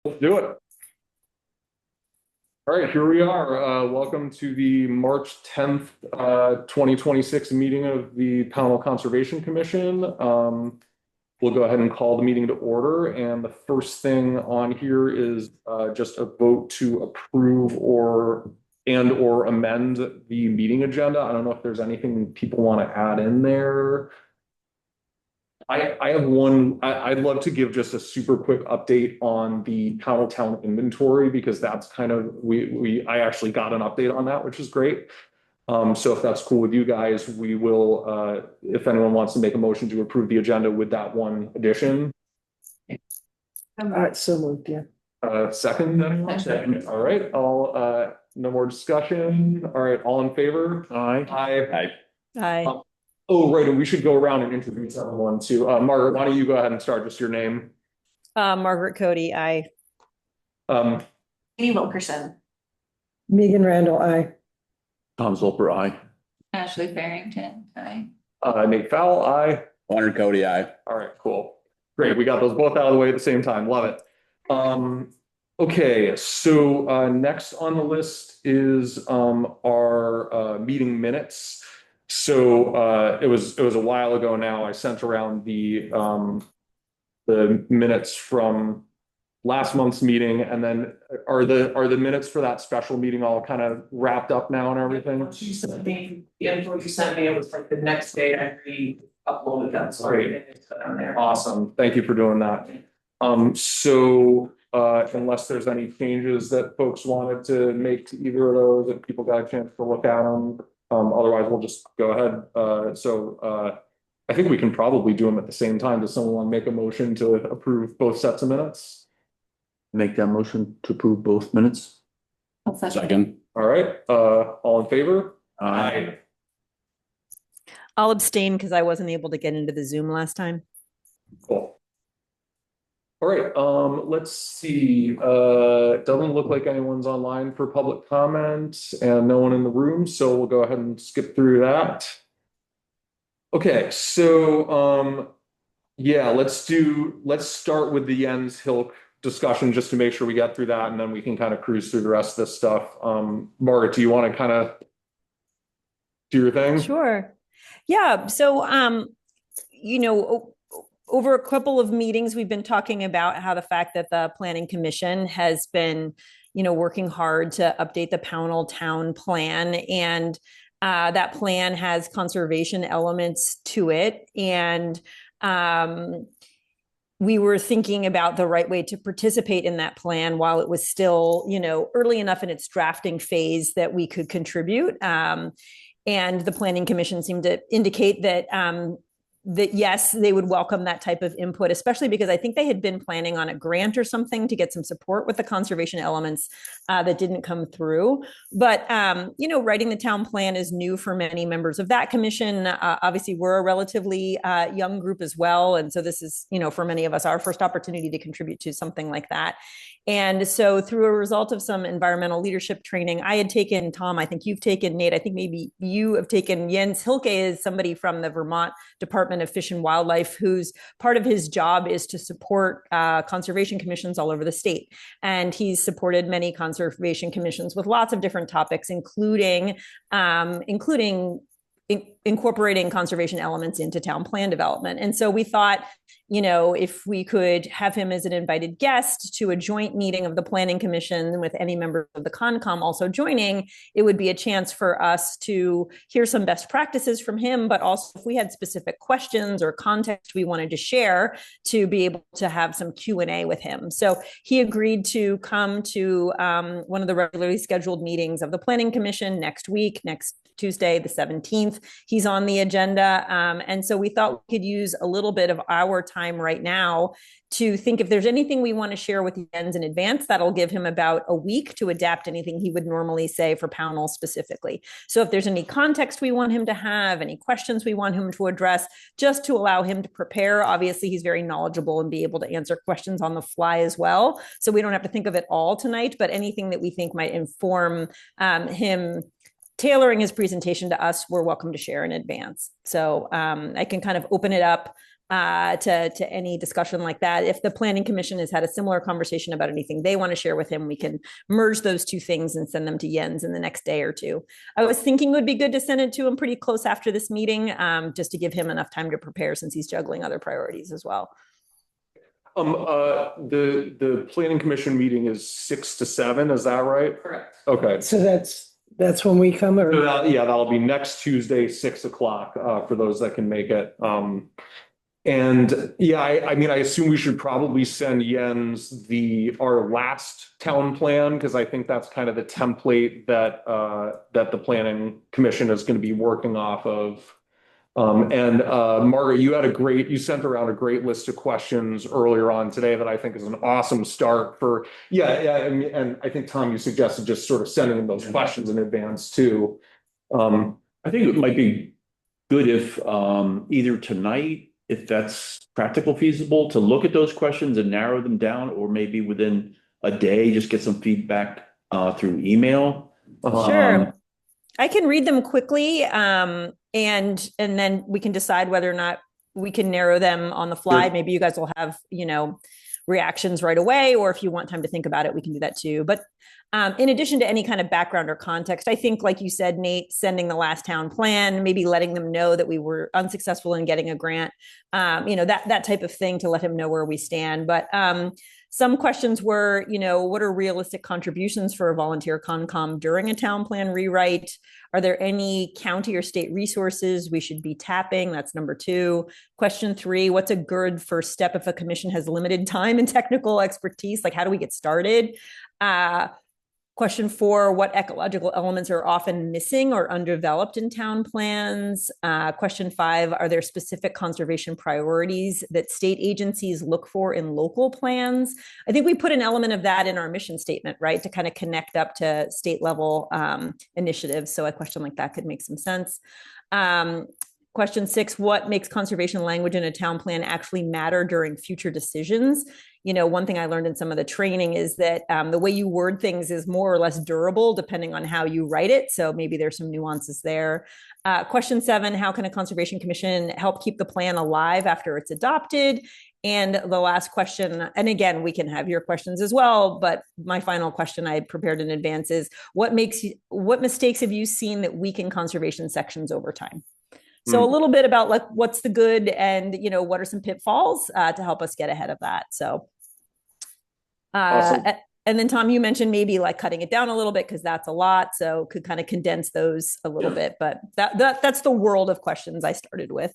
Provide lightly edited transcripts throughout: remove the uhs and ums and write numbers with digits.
Let's do it. All right, here we are. Welcome to the March 10th, 2026 meeting of the Pownell Conservation Commission. We'll go ahead and call the meeting to order. And the first thing on here is just a vote to approve or amend the meeting agenda. I don't know if there's anything people want to add in there. I have one. I'd love to give just a super quick update on the Pownell Town inventory because that's kind of I actually got an update on that, which is great. So if that's cool with you guys, we will, if anyone wants to make a motion to approve the agenda with that one addition. All right, so moved, yeah. Second, anyone? Second. All right, no more discussion. All right, all in favor? Aye. Aye. Aye. Oh, right, and we should go around and introduce everyone too. Margaret, why don't you go ahead and start, just your name? Margaret Cody, aye. Um, Amy Wilkerson. Megan Randall, aye. Tom Zolper, aye. Ashley Farrington, aye. Nate Fowle, aye. Leonard Cody, aye. All right, cool. Great, we got those both out of the way at the same time, love it. Okay, so next on the list is our meeting minutes. So it was a while ago now. I sent around the minutes from last month's meeting, and then are the minutes for that special meeting all kind of wrapped up now and everything? You sent me, the info you sent me, it was like the next day I re-uploaded them, so Great. it's on there. Awesome, thank you for doing that. So unless there's any changes that folks wanted to make to either of those, if people got a chance to look at them, otherwise we'll just go ahead. I think we can probably do them at the same time. Does someone want to make a motion to approve both sets of minutes? Make that motion to approve both minutes. Second. All right, all in favor? Aye. I'll abstain because I wasn't able to get into the Zoom last time. Cool. All right, let's see. Doesn't look like anyone's online for public comment and no one in the room, so we'll go ahead and skip through that. Okay, so yeah, let's start with the Jens Hilk discussion just to make sure we get through that, and then we can kind of cruise through the rest of this stuff. Margaret, do you want to kind of do your thing? Sure. Yeah. So, over a couple of meetings, we've been talking about how the fact that the Planning Commission has been, working hard to update the Pownell Town Plan, and that plan has conservation elements to it. And we were thinking about the right way to participate in that plan while it was still, early enough in its drafting phase that we could contribute. And the Planning Commission seemed to indicate that yes, they would welcome that type of input, especially because I think they had been planning on a grant or something to get some support with the conservation elements that didn't come through. But, writing the town plan is new for many members of that commission. Obviously, we're a relatively young group as well. And so this is, for many of us, our first opportunity to contribute to something like that. And so through a result of some environmental leadership training, I had taken, Tom, I think you've taken, Nate, I think maybe you have taken, Jens Hilke is somebody from the Vermont Department of Fish and Wildlife, whose part of his job is to support conservation commissions all over the state. And he's supported many conservation commissions with lots of different topics, including incorporating conservation elements into town plan development. And so we thought, if we could have him as an invited guest to a joint meeting of the Planning Commission with any member of the Concom also joining, it would be a chance for us to hear some best practices from him, but also if we had specific questions or context we wanted to share, to be able to have some Q&A with him. So he agreed to come to one of the regularly scheduled meetings of the Planning Commission next week, next Tuesday, the 17th. He's on the agenda. And so we thought we could use a little bit of our time right now to think if there's anything we want to share with Jens in advance. That'll give him about a week to adapt anything he would normally say for Pownell specifically. So if there's any context we want him to have, any questions we want him to address, just to allow him to prepare. Obviously, he's very knowledgeable and be able to answer questions on the fly as well. So we don't have to think of it all tonight, but anything that we think might inform him tailoring his presentation to us, we're welcome to share in advance. So I can kind of open it up to any discussion like that. If the planning commission has had a similar conversation about anything they want to share with him, we can merge those two things and send them to Jens in the next day or two. I was thinking it would be good to send it to him pretty close after this meeting, just to give him enough time to prepare since he's juggling other priorities as well. The planning commission meeting is 6 to 7, is that right? Correct. Okay. So that's when we come, So or yeah, that'll be next Tuesday, 6 o'clock, for those that can make it. And yeah, I mean, I assume we should probably send Jens our last town plan, because I think that's kind of the template that the planning commission is going to be working off of. Margaret, you sent around a great list of questions earlier on today that I think is an awesome start for, and I think, Tom, you suggested just sort of sending them those questions in advance too. I think it might be good if either tonight, if that's practical feasible, to look at those questions and narrow them down, or maybe within a day, just get some feedback through email. Sure. I can read them quickly, and then we can decide whether or not we can narrow them on the fly. Sure. Maybe you guys will have, reactions right away, or if you want time to think about it, we can do that too. But in addition to any kind of background or context, I think, like you said, Nate, sending the last town plan, maybe letting them know that we were unsuccessful in getting a grant, that type of thing, to let him know where we stand. But some questions were, what are realistic contributions for a volunteer Concom during a town plan rewrite? Are there any county or state resources we should be tapping? That's number 2. Question 3, what's a good first step if a commission has limited time and technical expertise? Like, how do we get started? Question 4, what ecological elements are often missing or undeveloped in town plans? Question 5, are there specific conservation priorities that state agencies look for in local plans? I think we put an element of that in our mission statement, right, to kind of connect up to state level initiatives. So a question like that could make some sense. Question 6, what makes conservation language in a town plan actually matter during future decisions? One thing I learned in some of the training is that the way you word things is more or less durable depending on how you write it. So maybe there's some nuances there. Question 7, how can a conservation commission help keep the plan alive after it's adopted? And the last question, and again, we can have your questions as well, but my final question I prepared in advance is, what mistakes have you seen that weaken conservation sections over time? So a little bit about like what's the good, and what are some pitfalls to help us get ahead of that. So, Awesome. And then Tom, you mentioned maybe like cutting it down a little bit because that's a lot. So could kind of condense those a little bit, but that's the world of questions I started with.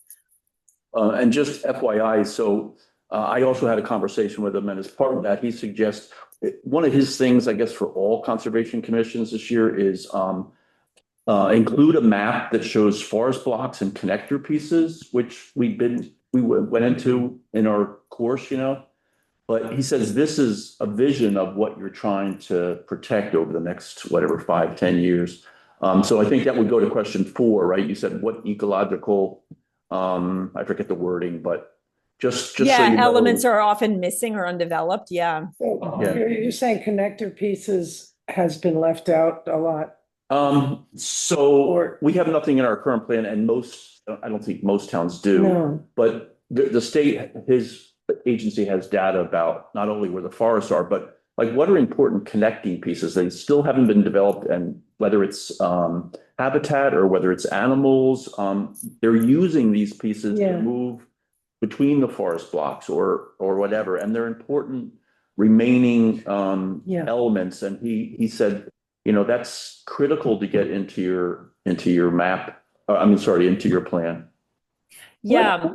And just FYI, so I also had a conversation with him, and as part of that, he suggests one of his things, I guess, for all conservation commissions this year is include a map that shows forest blocks and connector pieces, which we went into in our course, But he says this is a vision of what you're trying to protect over the next, 5-10 years. So I think that would go to question 4, right? You said what ecological, I forget the wording, but just so elements are often missing or undeveloped. Yeah. you're saying connector pieces has been left out a lot. So we have nothing in our current plan, and I don't think most towns do. No. But the state, his agency has data about not only where the forests are, but like what are important connecting pieces. They still haven't been developed, and whether it's habitat or whether it's animals, they're using these pieces to move between the forest blocks or whatever, and they're important remaining elements. And he said, that's critical to get into your map. Into your plan. Yeah.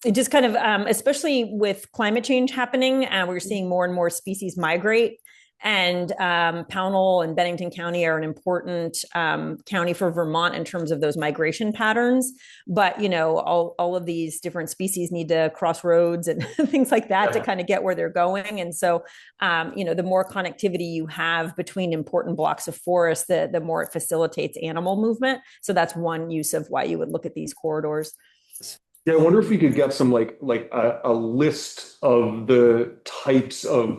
It just kind of, especially with climate change happening, we're seeing more and more species migrate. And Pownell and Bennington County are an important county for Vermont in terms of those migration patterns. But, all of these different species need to cross roads and things like that to kind of get where they're going. And so, the more connectivity you have between important blocks of forest, the more it facilitates animal movement. So that's one use of why you would look at these corridors. Yeah, I wonder if we could get some like a list of the types of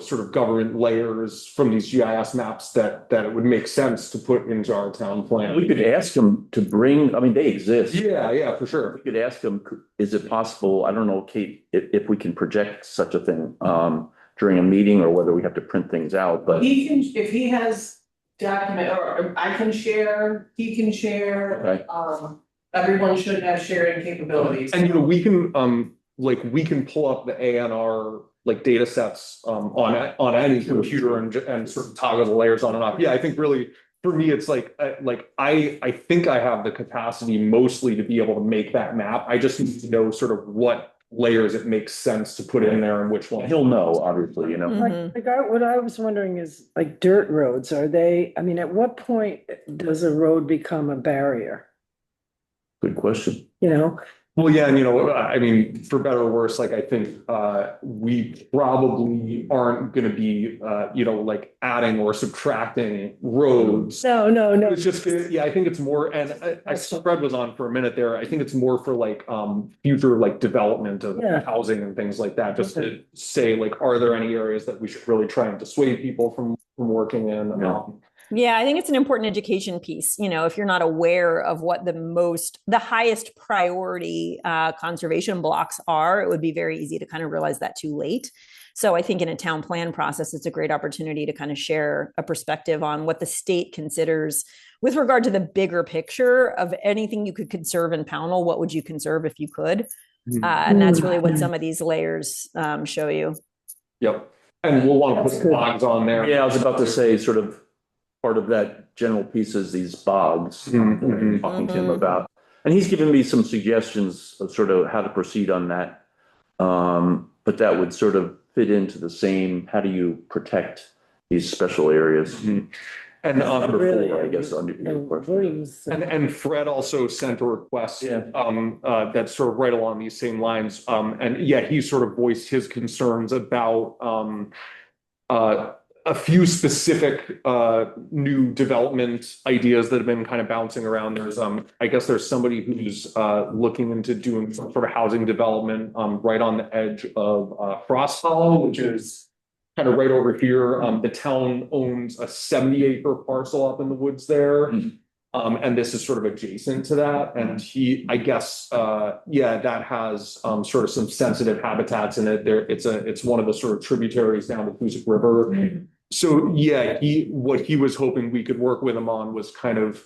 sort of government layers from these GIS maps that it would make sense to put into our town plan. We could ask them to bring, I mean, they exist. Yeah, for sure. We could ask them, is it possible, I don't know, Kate, if we can project such a thing during a meeting or whether we have to print things out, but. He can, if he has document, or I can share, he can share. Okay. Everyone should have sharing capabilities. And we can we can pull up the ANR like data sets on any computer and sort of toggle the layers on and off. Yeah, I think really for me it's like I think I have the capacity mostly to be able to make that map. I just need to know sort of what layers it makes sense to put in there and which one. He'll know, obviously, you know. Mhm. What I was wondering is like dirt roads, are they, I mean, at what point does a road become a barrier? Good question. You know, Well, yeah, and I mean, for better or worse, like I think we probably aren't gonna be like adding or subtracting roads. no. It's just, yeah, I think it's more, and Fred was on for a minute there. I think it's more for like future like development of Yeah. housing and things like that, just to say like, are there any areas that we should really try and dissuade people from working in? Yeah. Yeah, I think it's an important education piece. If you're not aware of what the highest priority conservation blocks are, it would be very easy to kind of realize that too late. So I think in a town plan process, it's a great opportunity to kind of share a perspective on what the state considers with regard to the bigger picture of anything you could conserve in Pownell. What would you conserve if you could? And that's really what some of these layers show you. Yep, and we'll want to put That's some good. bogs on there. Yeah, I was about to say sort of part of that general piece is these bogs. Mhm. Talking to him about, and he's given me some suggestions of sort of how to proceed on that. But that would sort of fit into the same, how do you protect these special areas? Mhm. And Number Really, 4, I guess, under the your question. rooms. And Fred also sent a request Yeah. that's sort of right along these same lines. And yeah, he sort of voiced his concerns about a few specific new development ideas that have been kind of bouncing around. There's I guess there's somebody who's looking into doing some sort of housing development right on the edge of Frost Hollow, which is kind of right over here. The town owns a 70-acre parcel up in the woods there. Mhm. And this is sort of adjacent to that. And I guess, that has sort of some sensitive habitats in it. It's one of the sort of tributaries down the Hoosick River. So yeah, what he was hoping we could work with him on was kind of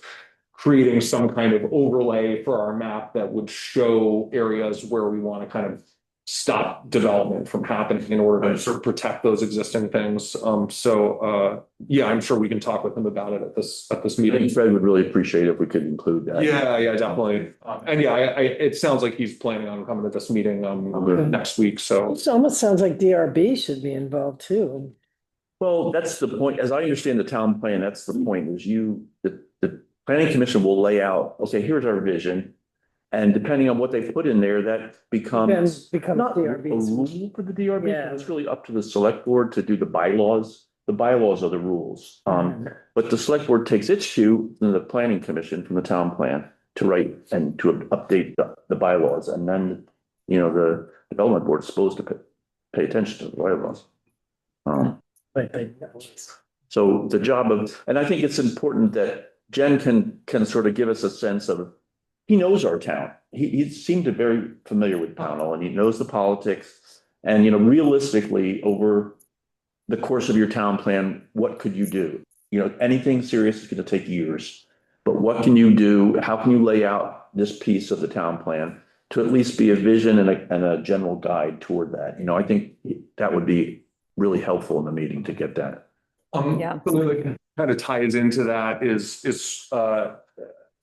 creating some kind of overlay for our map that would show areas where we want to kind of stop development from happening in order to sort of protect those existing things. I'm sure we can talk with him about it at this I meeting. think Fred would really appreciate if we could include that. Yeah, definitely. And yeah, it sounds like he's planning on coming to this meeting Okay. next week, so. It almost sounds like DRB should be involved too. Well, that's the point. As I understand the town plan, that's the point, is the planning commission will lay out, okay, here's our vision. And depending on what they put in there, that becomes Becomes not a DRB's. rule for the DRB. Yeah. It's really up to the select board to do the bylaws. The bylaws are the rules. But the select board takes its cue from the planning commission from the town plan to write and to update the bylaws. And then, the development board is supposed to pay attention to the bylaws. So the job of, and I think it's important that Jen can sort of give us a sense of, he knows our town. He seemed to very familiar with Pownell and he knows the politics. And, realistically, over the course of your town plan, what could you do? Anything serious is going to take years. But what can you do? How can you lay out this piece of the town plan to at least be a vision and a general guide toward that? I think that would be really helpful in the meeting to get that. Yeah. Something that kind of ties into that is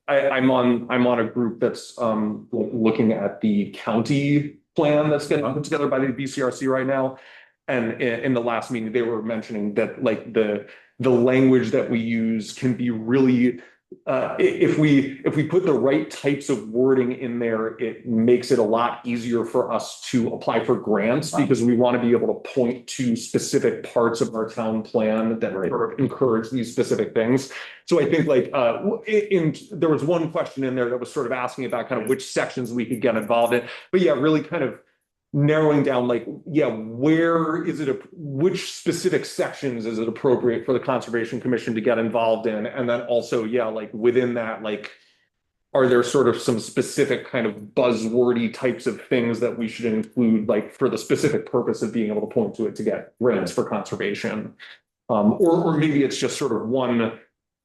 I'm on a group that's looking at the county plan that's getting put together by the BCRC right now. And in the last meeting, they were mentioning that like the language that we use can be really if we put the right types of wording in there, it makes it a lot easier for us to apply for grants because we want to be able to point to specific parts of our town plan that sort of encourage these specific things. So I think like there was one question in there that was sort of asking about kind of which sections we could get involved in, but yeah, really kind of narrowing down like, yeah, where is it, which specific sections is it appropriate for the Conservation Commission to get involved in? And then also, yeah, like within that, like, are there sort of some specific kind of buzzwordy types of things that we should include, like for the specific purpose of being able to point to it to get grants for conservation? Or maybe it's just sort of one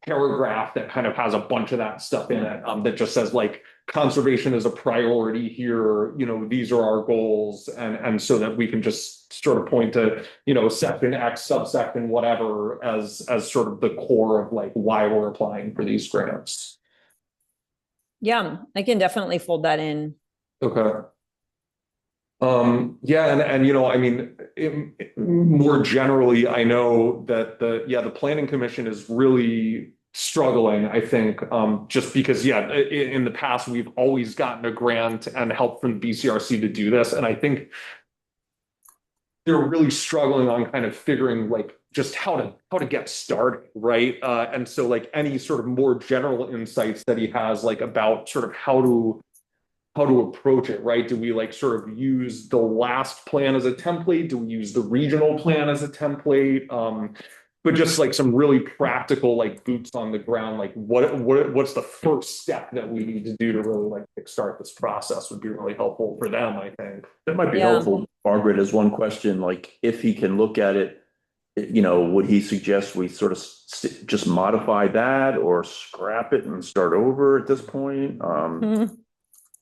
paragraph that kind of has a bunch of that stuff in it, that just says like, conservation is a priority here, you know, these are our goals, and so that we can just sort of point to, you know, section X, subsection, whatever, as sort of the core of like why we're applying for these grants. Yeah, I can definitely fold that in. Okay. Yeah, and you know, I mean, more generally, I know that the Planning Commission is really struggling, I think, just because, yeah, in the past, we've always gotten a grant and help from BCRC to do this. And I think they're really struggling on kind of figuring like just how to get started, right? And so like any sort of more general insights that he has like about sort of how to approach it, right? Do we like sort of use the last plan as a template? Do we use the regional plan as a template? But just like some really practical, like boots on the ground, like what's the first step that we need to do to really like kickstart this process would be really helpful for them, I think. That might be Yeah. helpful, Margaret, as one question, like if he can look at it, you know, would he suggest we sort of just modify that or scrap it and start over at this point? Mhm.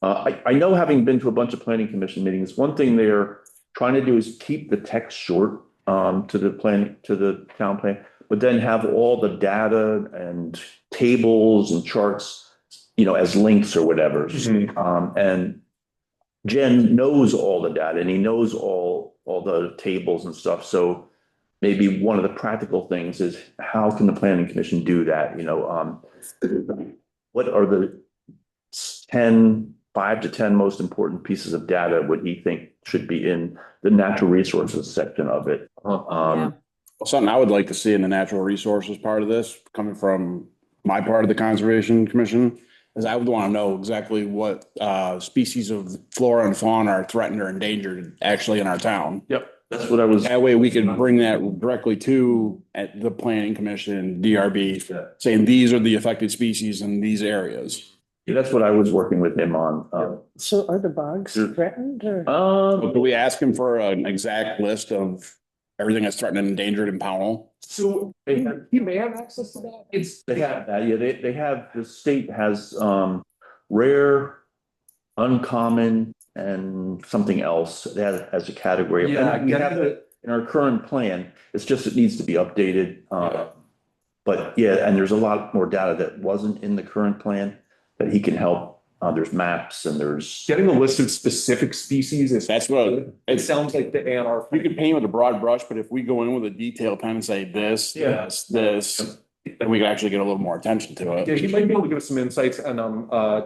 I know, having been to a bunch of planning commission meetings, one thing they're trying to do is keep the text short to the town plan, but then have all the data and tables and charts, you know, as links or whatever. And Jen knows all the data and he knows all the tables and stuff. So maybe one of the practical things is how can the planning commission do that? You know, what are the 5 to 10 most important pieces of data would he think should be in the natural resources section of it? Yeah. Something I would like to see in the natural resources part of this, coming from my part of the Conservation Commission, is I would want to know exactly what species of flora and fauna are threatened or endangered actually in our town. Yep. That's what I was. That way we can bring that directly to at the Planning Commission, DRB, saying these are the affected species in these areas. Yeah, that's what I was working with him on. So are the bogs threatened or? Do we ask him for an exact list of everything that's threatened and endangered in Pownell? So he may have access to that. They have that, yeah, they have, the state has rare, uncommon, and something else that as a category. Yeah, We have it in our current plan, it's just, it needs to be updated. But yeah, and there's a lot more data that wasn't in the current plan that he can help. There's maps and there's. Getting a list of specific species is. That's what It sounds like the ANR. we could paint with a broad brush, but if we go in with a detailed pen and say this, Yeah. this, then we can actually get a little more attention to Yeah, it. he might be able to give us some insights, and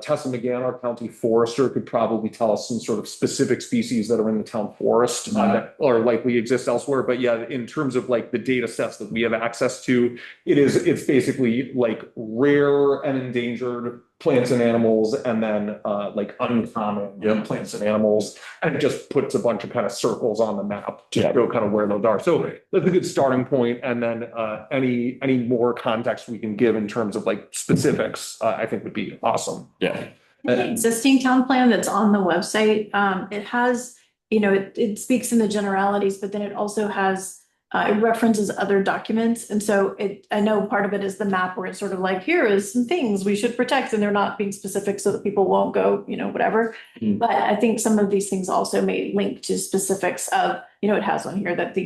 Tessa McGann, our county forester, could probably tell us some sort of specific species that are in the town forest that or likely exist elsewhere. But yeah, in terms of like the data sets that we have access to, it's basically like rare and endangered plants and animals, and then like uncommon plants and animals, and it just puts a bunch of kind of circles on the map to show kind of where those are. So that's a good starting point, and then any more context we can give in terms of like specifics, I think would be awesome. Yeah. The existing town plan that's on the website, it has, you know, it speaks in the generalities, but then it also has, it references other documents. And so I know part of it is the map where it's sort of like, here is some things we should protect, and they're not being specific so that people won't go, you know, whatever. But I think some of these things also may link to specifics of, you know, it has on here that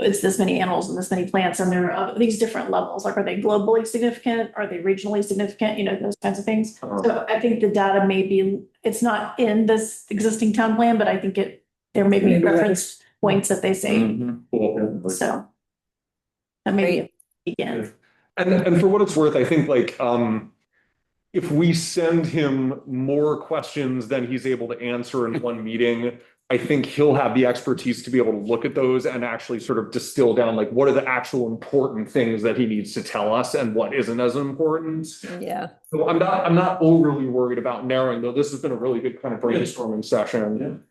it's this many animals and this many plants, and there are these different levels. Like, are they globally significant? Are they regionally significant? You know, those kinds of things. So I think the data it's not in this existing town plan, but I think there may be reference points that they say. So that may begin. And for what it's worth, I think like if we send him more questions than he's able to answer in one meeting, I think he'll have the expertise to be able to look at those and actually sort of distill down, like, what are the actual important things that he needs to tell us and what isn't as important. Yeah. So I'm not overly worried about narrowing, though. This has been a really good kind of brainstorming session.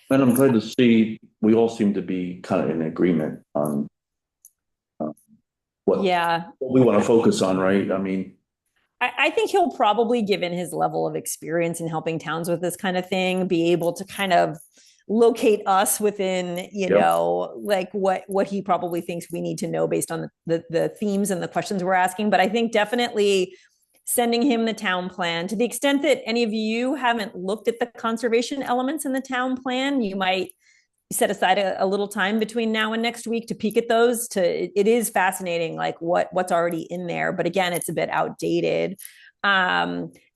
And I'm glad to see we all seem to be kind of in agreement on what Yeah. we want to focus on, right? I mean, I think he'll probably, given his level of experience in helping towns with this kind of thing, be able to kind of locate us within, you Yep. know, like what he probably thinks we need to know based on the themes and the questions we're asking. But I think definitely sending him the town plan, to the extent that any of you haven't looked at the conservation elements in the town plan, you might set aside a little time between now and next week to peek at those. It is fascinating, like what's already in there, but again, it's a bit outdated.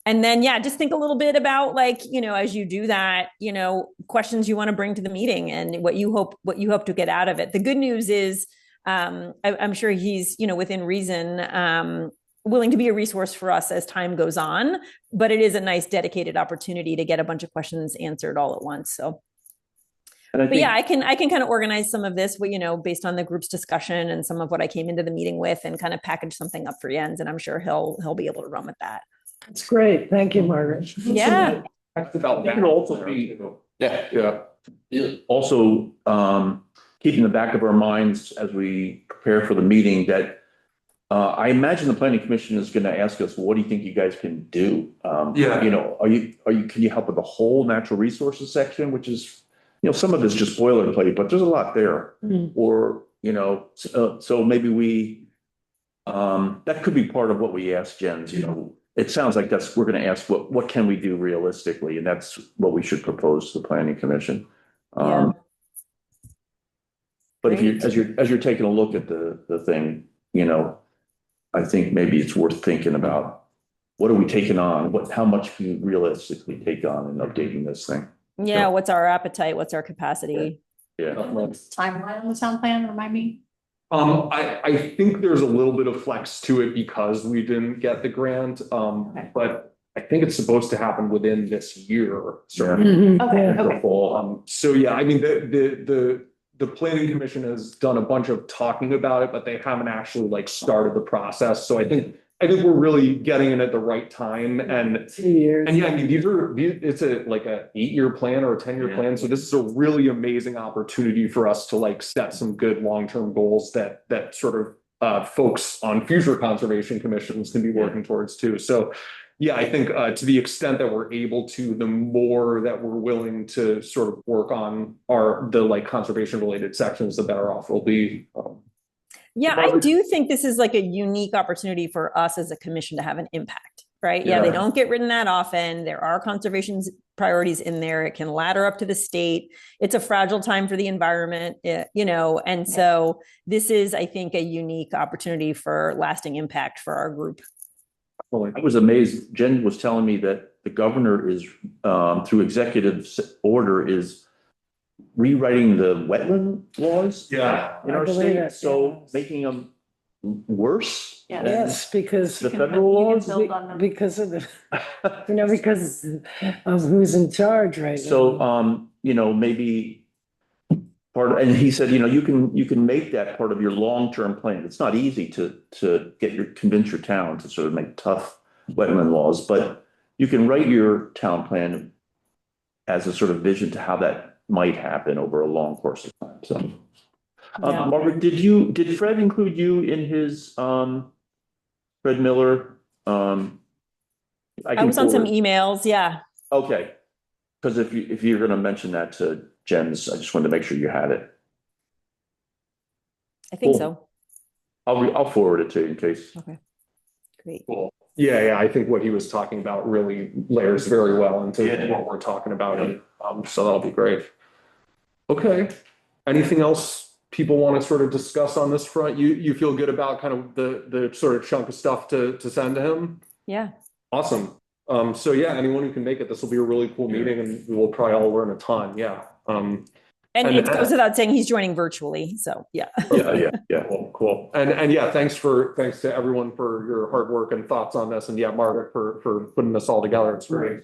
And then, yeah, just think a little bit about, like, you know, as you do that, you know, questions you want to bring to the meeting and what you hope to get out of it. The good news is, I'm sure he's, you know, within reason, willing to be a resource for us as time goes on, but it is a nice dedicated opportunity to get a bunch of questions answered all at once. So. But yeah, I can kind of organize some of this, you know, based on the group's discussion and some of what I came into the meeting with, and kind of package something up for Jens, and I'm sure he'll be able to run with that. It's great. Thank you, Margaret. Yeah. About It that could also be, yeah. also keep in the back of our minds as we prepare for the meeting that I imagine the planning commission is going to ask us, what do you think you guys can do? Yeah. You know, can you help with the whole natural resources section, which is, you know, some of it's just boilerplate, but there's a lot there. Or, you know, so maybe we, that could be part of what we ask Jens, you know. It sounds like we're going to ask what can we do realistically, and that's what we should propose to the planning commission. Yeah. But if as you're taking a look at the thing, you know, I think maybe it's worth thinking about, what are we taking on? How much can you realistically take on in updating this thing? Yeah. What's our appetite? What's our capacity? Yeah. Timeline on the town plan, remind me. I think there's a little bit of flex to it because we didn't get the grant, but I think it's supposed to happen within this year. Certainly. Okay. So yeah, I mean, the planning commission has done a bunch of talking about it, but they haven't actually like started the process. So I think we're really getting in at the right time, and 2 years. yeah, I mean, it's like a 8-year plan or a 10-year plan. So this is a really amazing opportunity for us to like set some good long-term goals that sort of folks on future conservation commissions can be working towards too. So yeah, I think to the extent that we're able to, the more that we're willing to sort of work on the like conservation related sections, the better off we'll be. Yeah, I do think this is like a unique opportunity for us as a commission to have an impact, right? Yeah, they don't get written that often. There are conservation priorities in there. It can ladder up to the state. It's a fragile time for the environment, you know, and so this is, I think, a unique opportunity for lasting impact for our group. I was amazed. Jen was telling me that the governor is, through executive order, is rewriting the wetland laws. Yeah. In our state, so making them worse. Yeah. than Yes, because the federal laws. because of the, you know, because of who's in charge right now. So, you know, maybe and he said, you know, you can make that part of your long-term plan. It's not easy to convince your town to sort of make tough wetland laws, but you can write your town plan as a sort of vision to how that might happen over a long course of time. So, Margaret, did Fred include you in his, Fred Miller? I was on some emails. Yeah. Okay. Because if you're going to mention that to Jens, I just wanted to make sure you had it. I think Cool. so. I'll forward it to you in case. Okay. Great. Cool. Yeah, I think what he was talking about really layers very well into what we're talking about. So that'll be great. Okay. Anything else people want to sort of discuss on this front? You feel good about kind of the sort of chunk of stuff to send to him? Yeah. Awesome. So yeah, anyone who can make it, this will be a really cool meeting, and we'll probably all learn a ton. Yeah. And it goes without saying he's joining virtually. So yeah. Yeah. Cool. Cool. And yeah, thanks to everyone for your hard work and thoughts on this. And yeah, Margaret for putting this all together. It's great.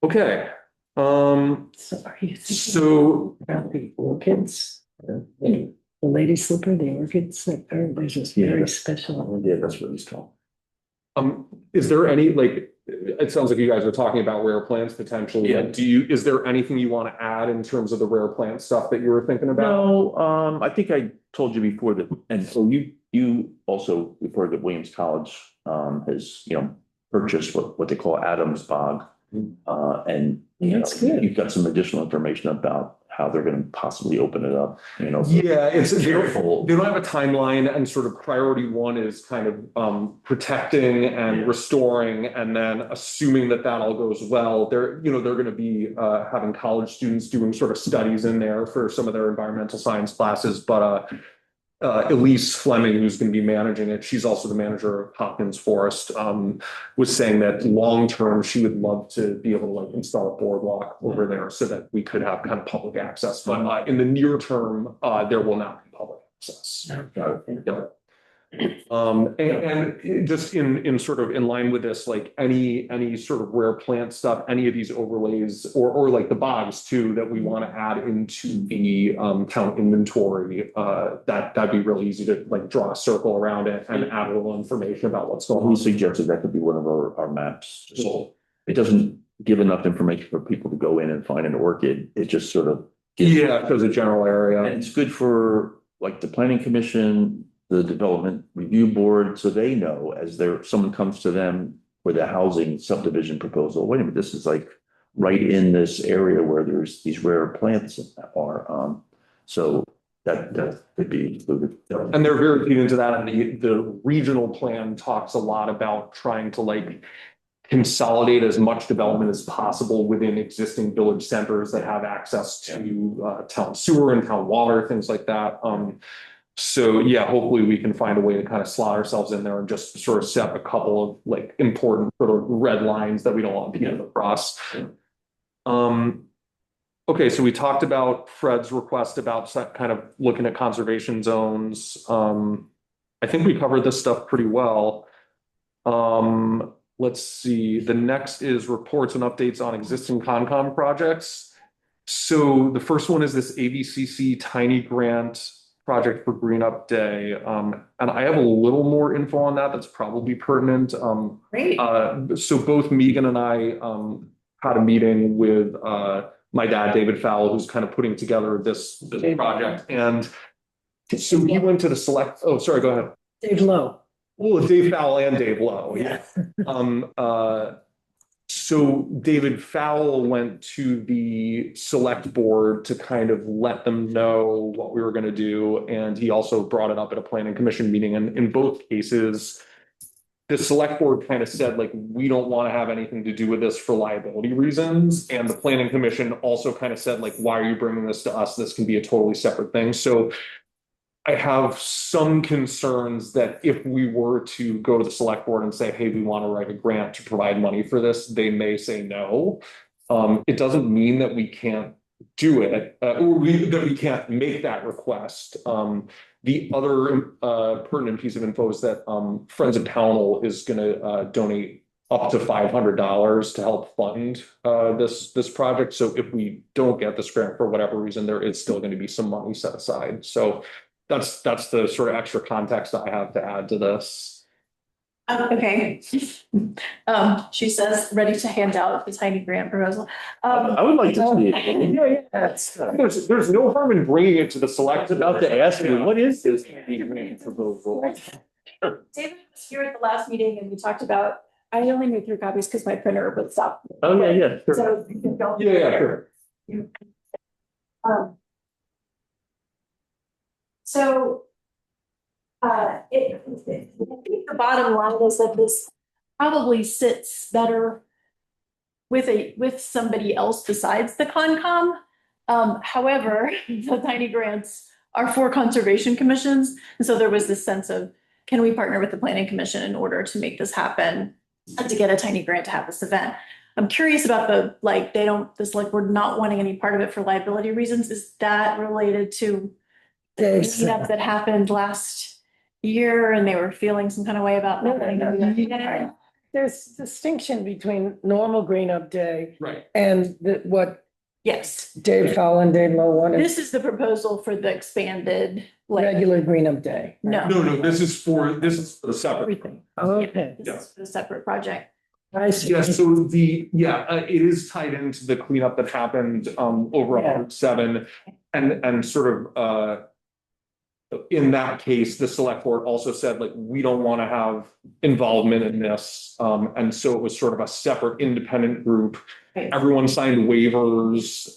Okay. So are you thinking So about the orchids? The lady slipper, the orchids that are, they're just Yeah, very that's- special. Yeah, that's what he's talking. is there any, like, it sounds like you guys are talking about rare plants potentially. Yeah. Like, is there anything you want to add in terms of the rare plant stuff that you were thinking about? No, I think I told you before that, and so you also referred that Williams College, has, purchased what they call Adams Bog. And, That's good. you've got some additional information about how they're gonna possibly open it up, Yeah, Careful. they don't have a timeline, and sort of priority one is kind of protecting and restoring, and then assuming that all goes well, they're going to be having college students doing sort of studies in there for some of their environmental science classes. But Elise Fleming, who's going to be managing it, she's also the manager of Hopkins Forest, was saying that long term she would love to be able to like install a boardwalk over there so that we could have kind of public access. But in the near term, there will not be public access. Yeah. And just in sort of in line with this, like any sort of rare plant stuff, any of these overlays or like the bogs too that we want to add into the town inventory, that'd be really easy to like draw a circle around it and add a little information about what's going We on. suggested that could be one of our maps. So it doesn't give enough information for people to go in and find an orchid. It just sort of. Yeah, it shows a general area. And it's good for like the planning commission, the development review board, so they know as someone comes to them for the housing subdivision proposal, wait a minute, this is like right in this area where there's these rare plants are, so that could be included. And they're very keen into that. And the regional plan talks a lot about trying to like consolidate as much development as possible within existing village centers that have access to town sewer and town water, things like that. So yeah, hopefully we can find a way to kind of slot ourselves in there and just sort of set a couple of like important sort of red lines that we don't want people to cross. Okay, so we talked about Fred's request about kind of looking at conservation zones. I think we covered this stuff pretty well. Let's see, the next is reports and updates on existing Concom projects. So the first one is this ABCC tiny grant project for Green Up Day. And I have a little more info on that that's probably pertinent. Great. So both Megan and I had a meeting with my dad, David Fowle, who's kind of putting together this project. And so we went to the oh, sorry, go ahead. Dave Lowe. Well, Dave Fowle and Dave Lowe. Yeah. So David Fowle went to the select board to kind of let them know what we were going to do. And he also brought it up at a planning commission meeting. And in both cases, the select board kind of said, like, we don't want to have anything to do with this for liability reasons. And the planning commission also kind of said, like, why are you bringing this to us? This can be a totally separate thing. So I have some concerns that if we were to go to the select board and say, hey, we want to write a grant to provide money for this, they may say no. It doesn't mean that we can't do it, or that we can't make that request. The other pertinent piece of info is that Friends of Pownell is going to donate up to $500 to help fund this project. So if we don't get this grant for whatever reason, there is still going to be some money set aside. So that's the sort of extra context I have to add to this. Okay. She says, ready to hand out the tiny grant proposal. I would like to see it. Yeah. That's, There's no harm in bringing it to the I select. was about to ask you, what is this proposal? David was here at the last meeting and we talked about, I only made 3 copies because my printer would stop. Oh, yeah, sure. So you can go. Yeah, sure. So, I think the bottom line is that this probably sits better with somebody else besides the Concom. However, the tiny grants are for conservation commissions. And so there was this sense of, can we partner with the planning commission in order to make this happen and to get a tiny grant to have this event? I'm curious about the select board not wanting any part of it for liability reasons. Is that related to cleanup that happened last year and they were feeling some kind of way about not letting them do that. There's distinction between normal green up day Right. and what Yes, Dave Fallon, Dave Lowe wanted, this is the proposal for the expanded, like, regular green up day. no. No, this is for the separate. Everything. Okay, This is the separate project. I see. Yeah, so it is tied into the cleanup that happened over Yeah. on Route 7 and sort of in that case, the select board also said, like, we don't want to have involvement in this. And so it was sort of a separate independent group. Right. Everyone signed waivers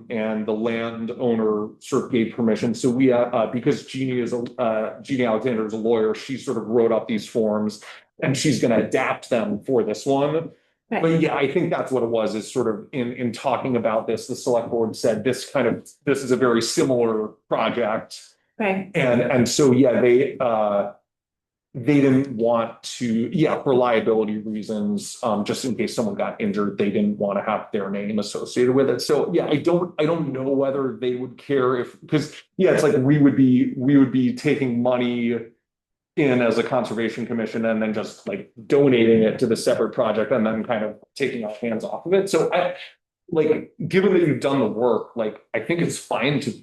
and the landowner sort of gave permission. So we because Jeannie Alexander is a lawyer, she sort of wrote up these forms and she's going to adapt them for this one. Right. But yeah, I think that's what it was, is sort of in talking about this, the select board said this is a very similar project. Right. And so, yeah, they didn't want to, for liability reasons, just in case someone got injured, they didn't want to have their name associated with it. So, yeah, I don't know whether they would care because it's like we would be taking money in as a conservation commission and then just like donating it to the separate project and then kind of taking our hands off of it. So given that you've done the work, like, I think it's fine to.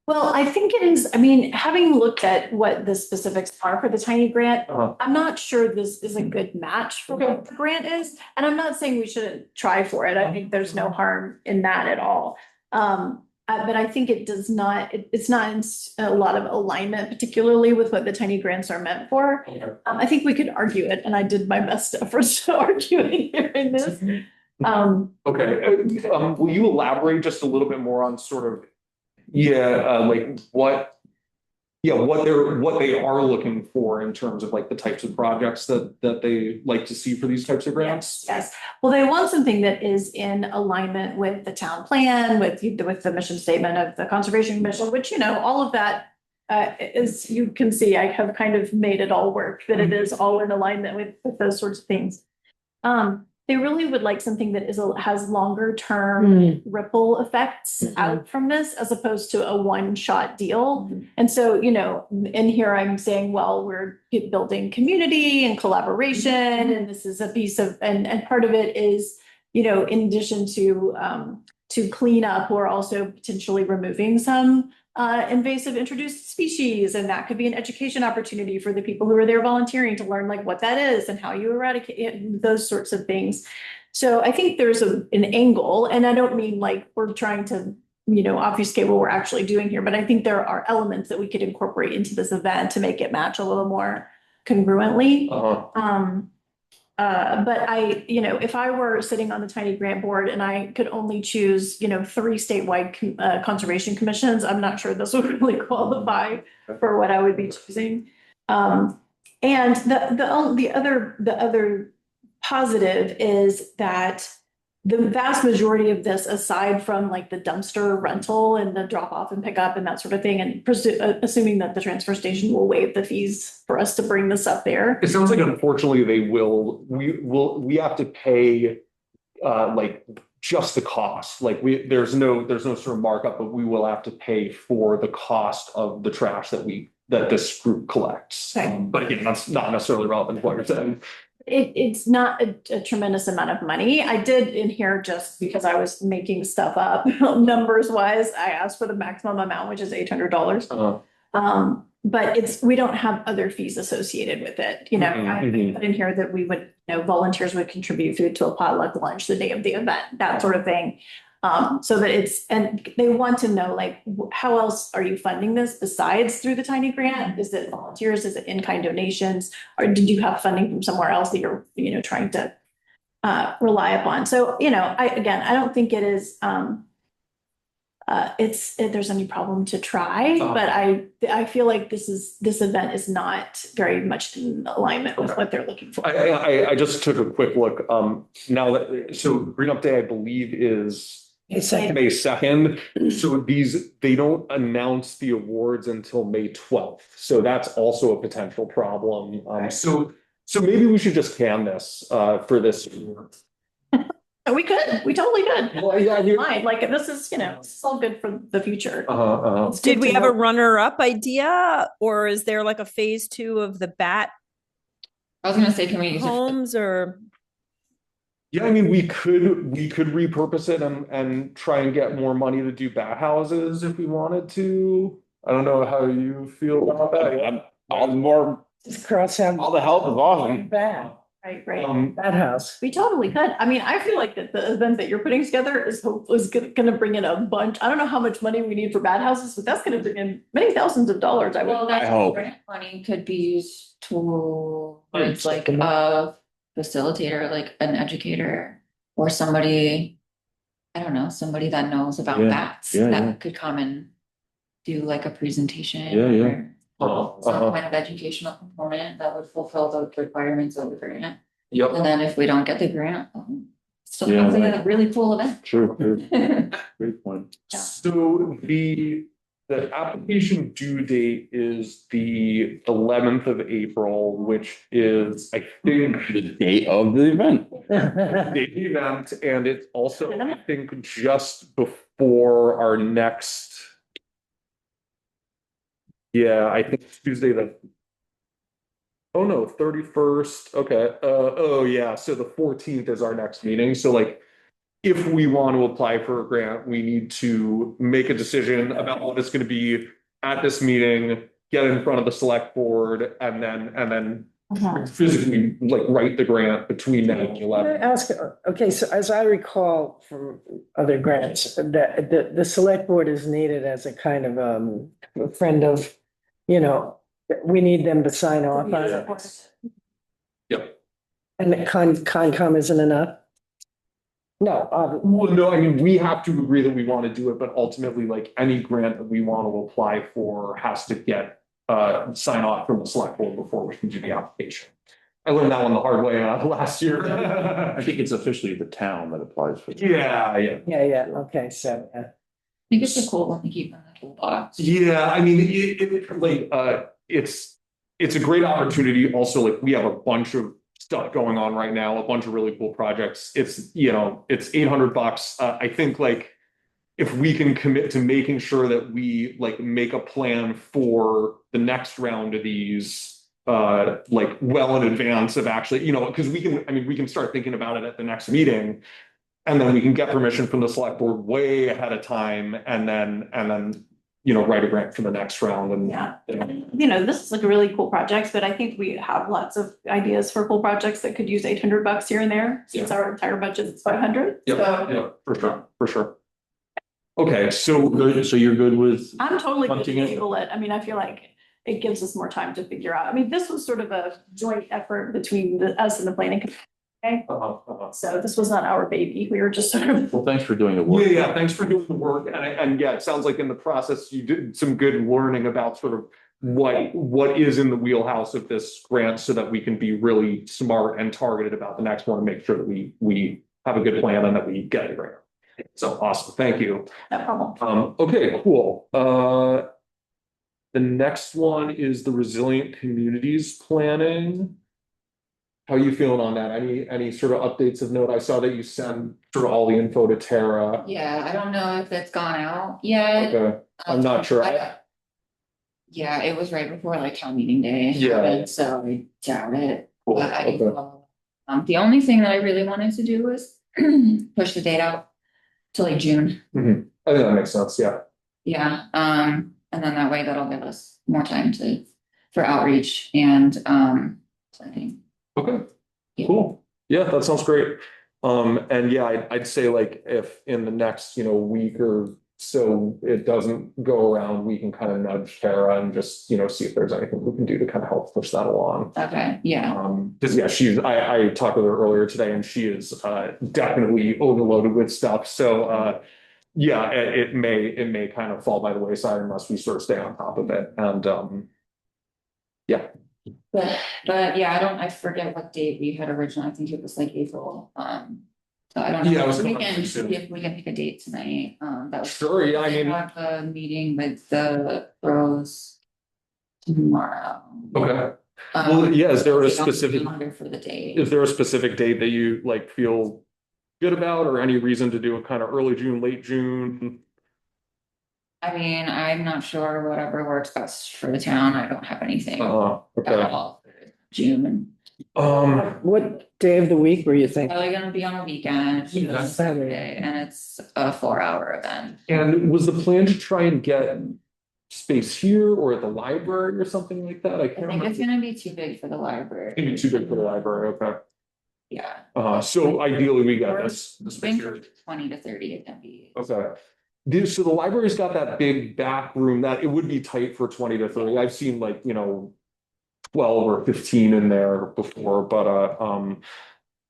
Well, I think it is, I mean, having looked at what the specifics are for the tiny grant, I'm not sure this is a good match for what the grant is. And I'm not saying we shouldn't try for it. I think there's no harm in that at all. But I think it's not in a lot of alignment, particularly with what the tiny grants are meant for. I think we could argue it, and I did my best efforts to argue it here in this. Okay, will you elaborate just a little bit more on sort of, like what they are looking for in terms of like the types of projects that they like to see for these types of grants? Yes. Well, they want something that is in alignment with the town plan, with the mission statement of the Conservation Commission, which, all of that, as you can see, I have kind of made it all work, that it is all in alignment with those sorts of things. They really would like something that has longer term ripple effects out from this, as opposed to a one-shot deal. And so, in here I'm saying, well, we're building community and collaboration, and this is a piece of, and part of it is, in addition to clean up, we're also potentially removing some invasive introduced species, and that could be an education opportunity for the people who are there volunteering to learn like what that is and how you eradicate it, those sorts of things. So I think there's an angle, and I don't mean like we're trying to obfuscate what we're actually doing here, but I think there are elements that we could incorporate into this event to make it match a little more congruently. But if I were sitting on the tiny grant board and I could only choose, 3 statewide conservation commissions, I'm not sure this would really qualify for what I would be choosing. And the other positive is that the vast majority of this, aside from like the dumpster rental and the drop off and pick up and that sort of thing, and assuming that the transfer station will waive the fees for us to bring this up there. It sounds like unfortunately they will. We have to pay like just the cost. Like there's no sort of markup, but we will have to pay for the cost of the trash that this group collects. Okay. But again, that's not necessarily relevant to what you're saying. It's not a tremendous amount of money. I did in here just because I was making stuff up numbers wise. I asked for the maximum amount, which is $800. But we don't have other fees associated with it. I put in here that we would, volunteers would contribute food to a potluck lunch the day of the event, that sort of thing. So that and they want to know, like, how else are you funding this besides through the tiny grant? Is it volunteers? Is it in-kind donations? Or did you have funding from somewhere else that you're, trying to rely upon? So, I don't think it is, there's any problem to try, but I feel like this event is not very much in alignment with what they're looking for. I just took a quick look. Now so Green Up Day, I believe, is May 2nd. So they don't announce the awards until May 12th. So that's also a potential problem. So maybe we should just can this for this year. We could, we totally could. Well, yeah, Fine, like, this is, this is all good for the future. It's Did good we to have a know. runner-up idea, or is there like a phase 2 of the bat I was gonna say, can we use it? homes, or? Yeah, I mean, we could repurpose it and try and get more money to do bat houses if we wanted to. I don't know how you feel about that. All the more, Just cross out. all the help is awesome. Bad, Right, right. that house. We totally could. I mean, I feel like that the event that you're putting together is gonna bring in a bunch. I don't know how much money we need for bad houses, but that's gonna bring in many thousands of dollars, I Well, would. that's hope. grant money could be used towards Right. like a facilitator, like an educator or somebody. I don't know, somebody that knows about Yeah, bats yeah, that yeah. could come and do like a presentation. Yeah, yeah. or Some kind of educational component that would fulfill the requirements of the grant. Yep. And then if we don't get the grant, still Yeah, have right. a really cool event. Sure, great point. Yeah. So the application due date is the 11th of April, which is, I think, The date of the event. the event, and it's also, I think, just before our next. Yeah, I think it's Tuesday oh no, 31st. Okay. Oh yeah. So the 14th is our next meeting. So like, if we want to apply for a grant, we need to make a decision about what it's going to be at this meeting, get in front of the select board, and then physically like write the grant between now and the Can I 11th. ask, okay, so as I recall from other grants, that the select board is needed as a kind of a friend of, we need them to sign off on it. Yep. And the Concom isn't enough? No, Well, no, I mean, we have to agree that we want to do it, but ultimately, like any grant that we want to apply for has to get sign off from the select board before we can do the application. I learned that one the hard way last year. I think it's officially the town that applies for. Yeah, yeah. yeah, okay, so, I think it's a cool one to keep in the toolbox. Yeah, I mean, it's a great opportunity. Also, like, we have a bunch of stuff going on right now, a bunch of really cool projects. It's $800. I think like if we can commit to making sure that we like make a plan for the next round of these like well in advance of actually, because we can start thinking about it at the next meeting. And then we can get permission from the select board way ahead of time and then write a grant for the next round and. Yeah. This is like a really cool project, but I think we have lots of ideas for cool projects that could use $800 here and there, since our entire budget is 500. Yeah, So for sure. Okay, so So you're good with, I'm totally good to Punting it. table it. I mean, I feel like it gives us more time to figure out. I mean, this was sort of a joint effort between us and the planning. Okay, so this was not our baby. We were just sort of. well, thanks for doing the work. Yeah, thanks for doing the work. And yeah, it sounds like in the process, you did some good learning about sort of what is in the wheelhouse of this grant so that we can be really smart and targeted about the next one and make sure that we have a good plan and that we get the grant. So awesome. Thank you. No problem. Okay, cool. The next one is the Resilient Communities Planning. How are you feeling on that? Any sort of updates of note? I saw that you sent sort of all the info to Tara. Yeah, I don't know if it's gone out yet. Okay, I'm not sure. Yeah, it was right before like town meeting day. Yeah. happened, So I doubt it. Cool, But I okay. will. The only thing that I really wanted to do was push the date out to like June. I think that makes sense, yeah. Yeah, and then that way that'll give us more time for outreach and planning. Okay, Yeah. cool. Yeah, that sounds great. And yeah, I'd say like if in the next, week or so it doesn't go around, we can kind of nudge Tara and just, see if there's anything we can do to kind of help push that along. Okay, yeah. Cause yeah, I talked with her earlier today and she is definitely overloaded with stuff. So yeah, it may kind of fall by the wayside unless we sort of stay on top of it. And yeah. But yeah, I forget what date we had originally. I think it was like April. So I don't know. Yeah, it was We coming up can soon. see if we can pick a date tonight. That was. Sure, yeah, I mean. Have a meeting with the pros tomorrow. Okay. Well, yeah, is there a we don't have specific, calendar for the date. is there a specific date that you like feel good about, or any reason to do it kind of early June, late June? I mean, I'm not sure whatever works best for the town. I don't have anything at Okay. all for June. What day of the week were you thinking? Probably gonna be on a weekend, it's Yeah. Saturday, and it's a 4-hour event. And was the plan to try and get space here or at the library or something like that? I I can't think remember. it's gonna be too big for the library. Maybe too big for the library, okay. Yeah. So ideally we got Or this I space think here. 20 to 30 attendees. Okay. So the library's got that big back room that it would be tight for 20 to 30. I've seen like, 12 or 15 in there before, but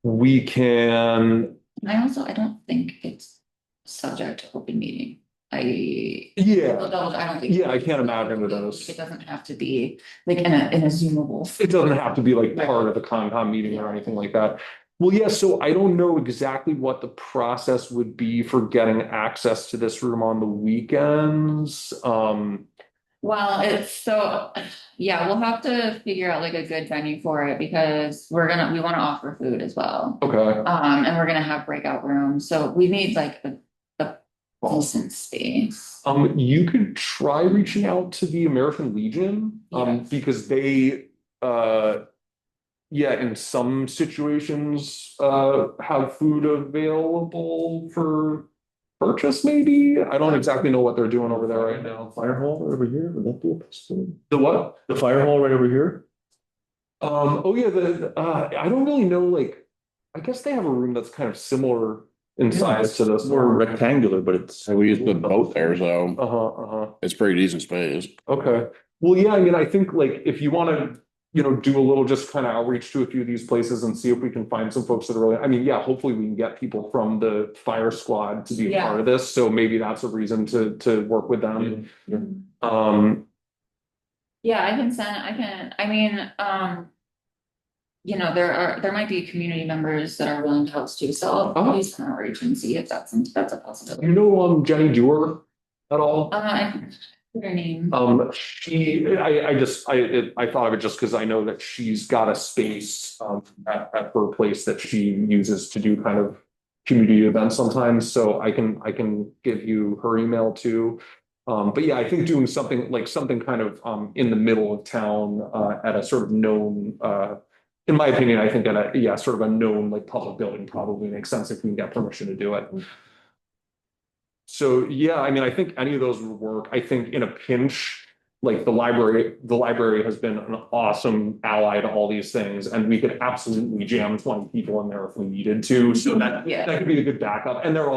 we can, I don't think it's subject to open meeting. yeah, I don't think. Yeah, I can't imagine it is. It doesn't have to be like in a Zoomable. it doesn't have to be like part of the Concom meeting or anything like that. Well, yeah, so I don't know exactly what the process would be for getting access to this room on the weekends. Well, yeah, we'll have to figure out like a good venue for it because we want to offer food as well. Okay. And we're gonna have breakout rooms, so we need like a decent space. You could try reaching out to the American Legion, Yeah. because they, yeah, in some situations, have food available for purchase, maybe? I don't exactly know what they're doing over there right now. Fire hall over here, would that be a possibility? The what? The fire hall right over here? Oh yeah, I don't really know, like, I guess they have a room that's kind of similar in size to this. More rectangular, but it's. So we used the boat there, so Uh-huh. it's pretty decent space. Okay. Well, yeah, I mean, I think like if you want to, do a little just kind of outreach to a few of these places and see if we can find some folks that are really, I mean, yeah, hopefully we can get people from the fire squad to be a Yeah. part of this. So maybe that's a reason to work with them. Yeah, I mean, there might be community members that are willing to help too, so Oh. I'll use an outreach and see if that's a possibility. You know, Jenny Dewar at all? I forget her name. I thought of it just because I know that she's got a space at her place that she uses to do kind of community events sometimes, so I can give you her email too. But yeah, I think doing something kind of in the middle of town at a sort of known in my opinion, I think sort of a known like public building probably makes sense if we can get permission to do it. So, yeah, I mean, I think any of those would work. I think in a pinch, like the library has been an awesome ally to all these things, and we could absolutely jam 20 people in there if we needed to. So that could be a good backup. And they're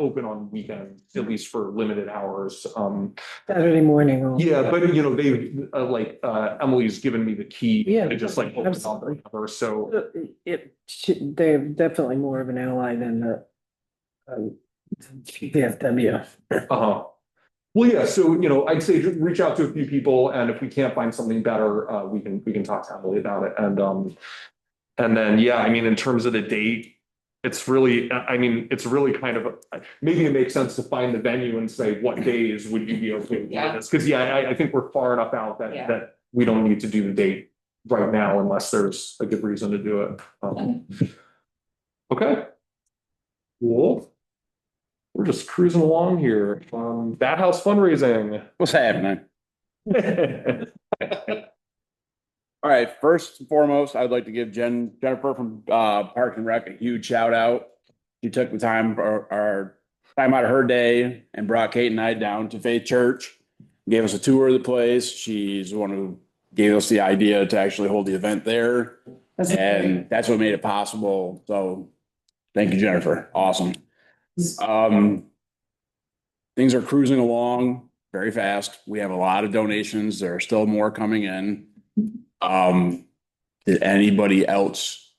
open on weekends, at least for limited hours. Saturday morning. Yeah, but they Emily's given me the key Yeah, to just like open up absolutely. whatever. So They're definitely more of an ally than the VFW. Well, yeah, so I'd say reach out to a few people, and if we can't find something better, we can talk to Emily about it. And then yeah, I mean, in terms of the date, it's really kind of maybe it makes sense to find the venue and say what days would you be okay with this? Because I think we're far enough out that we don't need to do the date right now unless there's a good reason to do it. Okay. Cool. We're just cruising along here. Bat House fundraising. What's happening? All right, first and foremost, I'd like to give Jennifer from Parks and Rec a huge shout out. She took the time our time out of her day and brought Kate and I down to Faith Church, gave us a tour of the place. She's the one who gave us the idea to actually hold the event there. And that's what made it possible. So thank you, Jennifer. Awesome. Things are cruising along very fast. We have a lot of donations. There are still more coming in. Did anybody else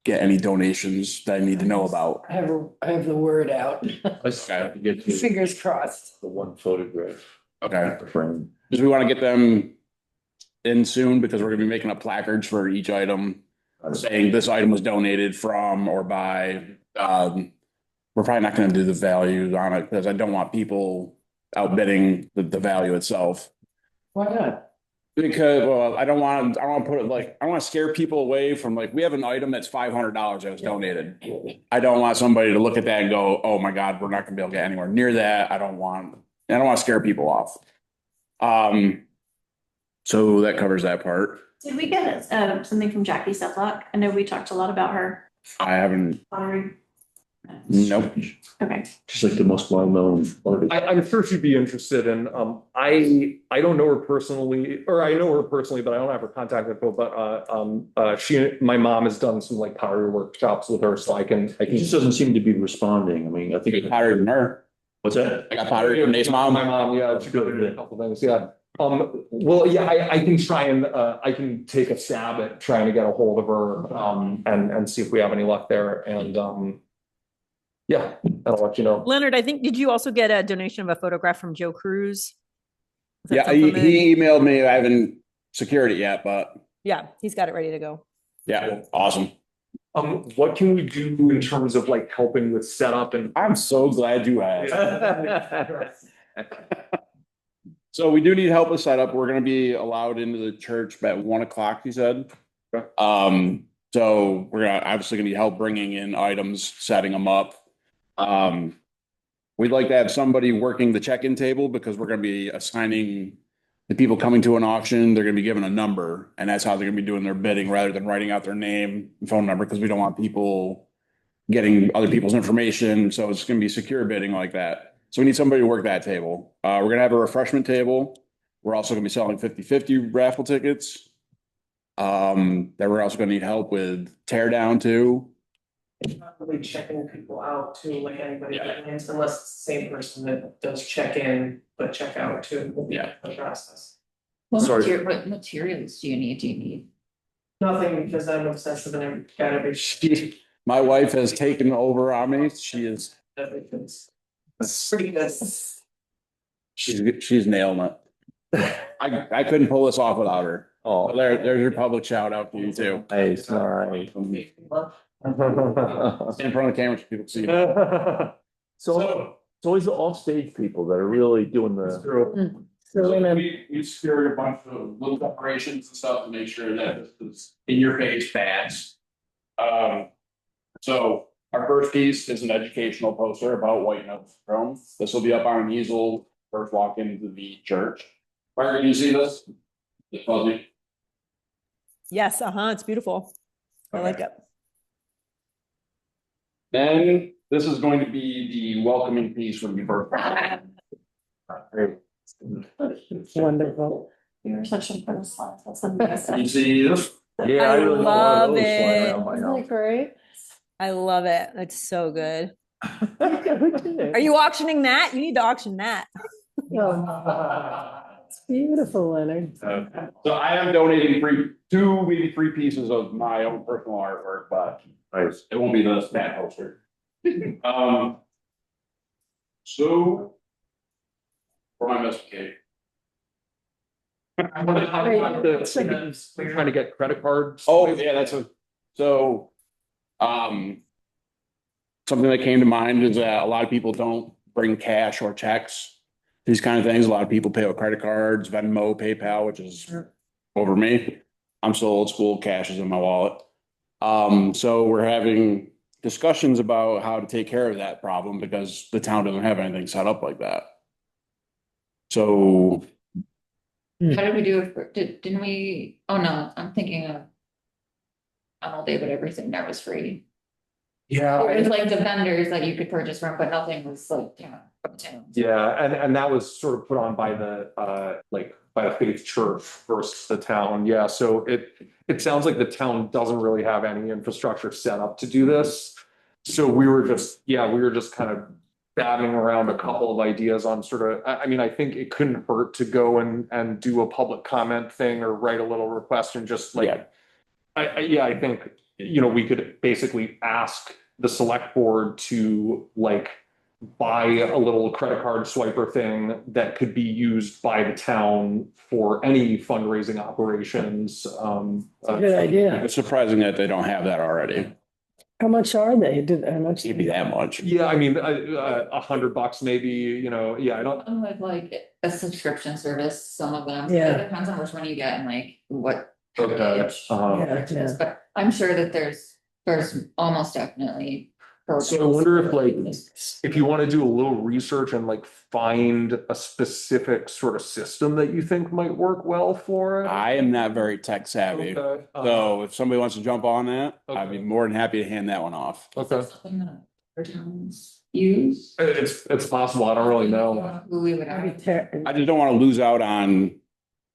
get any donations that I need to know about? I have the word out. I still have to get to Fingers crossed. the one photograph. Okay. Frame. Because we want to get them in soon because we're gonna be making up placards for each item saying this item was donated from or by. We're probably not gonna do the values on it because I don't want people outbidding the value itself. Why not? Because, well, I don't want to put it like, I want to scare people away from like, we have an item that's $500 that was donated. I don't want somebody to look at that and go, oh my God, we're not gonna be able to get anywhere near that. I don't want to scare people off. So that covers that part. Did we get something from Jackie Sedlock? I know we talked a lot about her. I haven't, Pottery. nope. Okay. She's like the most well-known. I'm sure she'd be interested in, I don't know her personally, or I know her personally, but I don't have her contact info, but, my mom has done some like pottery workshops with her, so I can. He just doesn't seem to be responding. I mean, I I think. got pottery from her. What's that? I got pottery from Nate's My mom. mom, yeah, she did a couple things, yeah. Well, yeah, I can try and, I can take a stab at trying to get a hold of her, and see if we have any luck there, and, yeah, I'll let you know. Leonard, I think, did you also get a donation of a photograph from Joe Cruz? Is that Yeah, something that- he emailed me. I haven't secured it yet, but Yeah, he's got it ready to go. yeah, awesome. What can we do in terms of like helping with setup and? I'm so glad you asked. So we do need help with setup. We're gonna be allowed into the church at 1 o'clock, he said. Okay. So we're obviously gonna need help bringing in items, setting them up. We'd like to have somebody working the check-in table because we're gonna be assigning the people coming to an auction, they're gonna be given a number, and that's how they're gonna be doing their bidding rather than writing out their name and phone number, because we don't want people getting other people's information. So it's gonna be secure bidding like that. So we need somebody to work that table. We're gonna have a refreshment table. We're also gonna be selling 50/50 raffle tickets. That we're also gonna need help with tear down too. Not really checking people out too, like anybody Yeah. plans, unless it's the same person that does check in, but check out too. will be Yeah. the process. What materials do you need? Nothing, because I'm obsessive and I've got every. My wife has taken over on me. She is, Everything's. It's pretty good. she's nailing it. I couldn't pull this off without her. Oh, There's your public shout out to you too. nice, all right. Stand in front of the camera so people can see you. So it's always the offstage people that are really doing the. So in a, We secured a bunch of little decorations and stuff to make sure that this is in your face badge. So our first piece is an educational poster about White Nose Syndrome. This will be up on an easel first walk into the church. Where can you see this? It's fuzzy. Yes, it's beautiful. I like it. Then this is going to be the welcoming piece when you first. wonderful. You're such a good slide. That's amazing. You see this? Yeah, I really want one of love those flying it. around my Isn't house. that great? I love it. It's so good. Are Are you auctioning that? You need to auction that. It's beautiful, Leonard. So I am donating two, maybe three pieces of my own personal artwork, but Nice. it won't be the stat poster. So. For my mess cake. We're trying to get credit cards. Oh, yeah, something that came to mind is that a lot of people don't bring cash or checks. These kind of things, a lot of people pay with credit cards, Venmo, PayPal, which is over me. I'm still old school, cash is in my wallet. So we're having discussions about how to take care of that problem because the town doesn't have anything set up like that. So How did we do it? Didn't we? Oh no, I'm thinking of. Donald David, everything there was free. Yeah. It was like the vendors that you could purchase from, but nothing was like, from town. Yeah, and that was sort of put on by the by the faith church versus the town. Yeah, so it sounds like the town doesn't really have any infrastructure set up to do this. So we were just kind of batting around a couple of ideas on sort of, I mean, I think it couldn't hurt to go and do a public comment thing or write a little request and just like, Yeah. I think, we could basically ask the select board to like buy a little credit card swiper thing that could be used by the town for any fundraising operations. Good idea. it's surprising that they don't have that already. How much are they? How much? Can't be that much. Yeah, I mean, $100 maybe, you know, yeah, I don't, Some with like a subscription service, some of them, Yeah. it depends on which one you get and like what. Okay, package uh-huh. it is, but I'm sure that there's almost definitely. So I wonder if like, if you want to do a little research and like find a specific sort of system that you think might work well for it. I am not very tech savvy. Okay, So if somebody wants to jump on that, I'd be Okay. more than happy to hand that one off. Okay, Something that other towns use. it's possible, I don't really know. Who we would Maybe have. ter- I just don't want to lose out on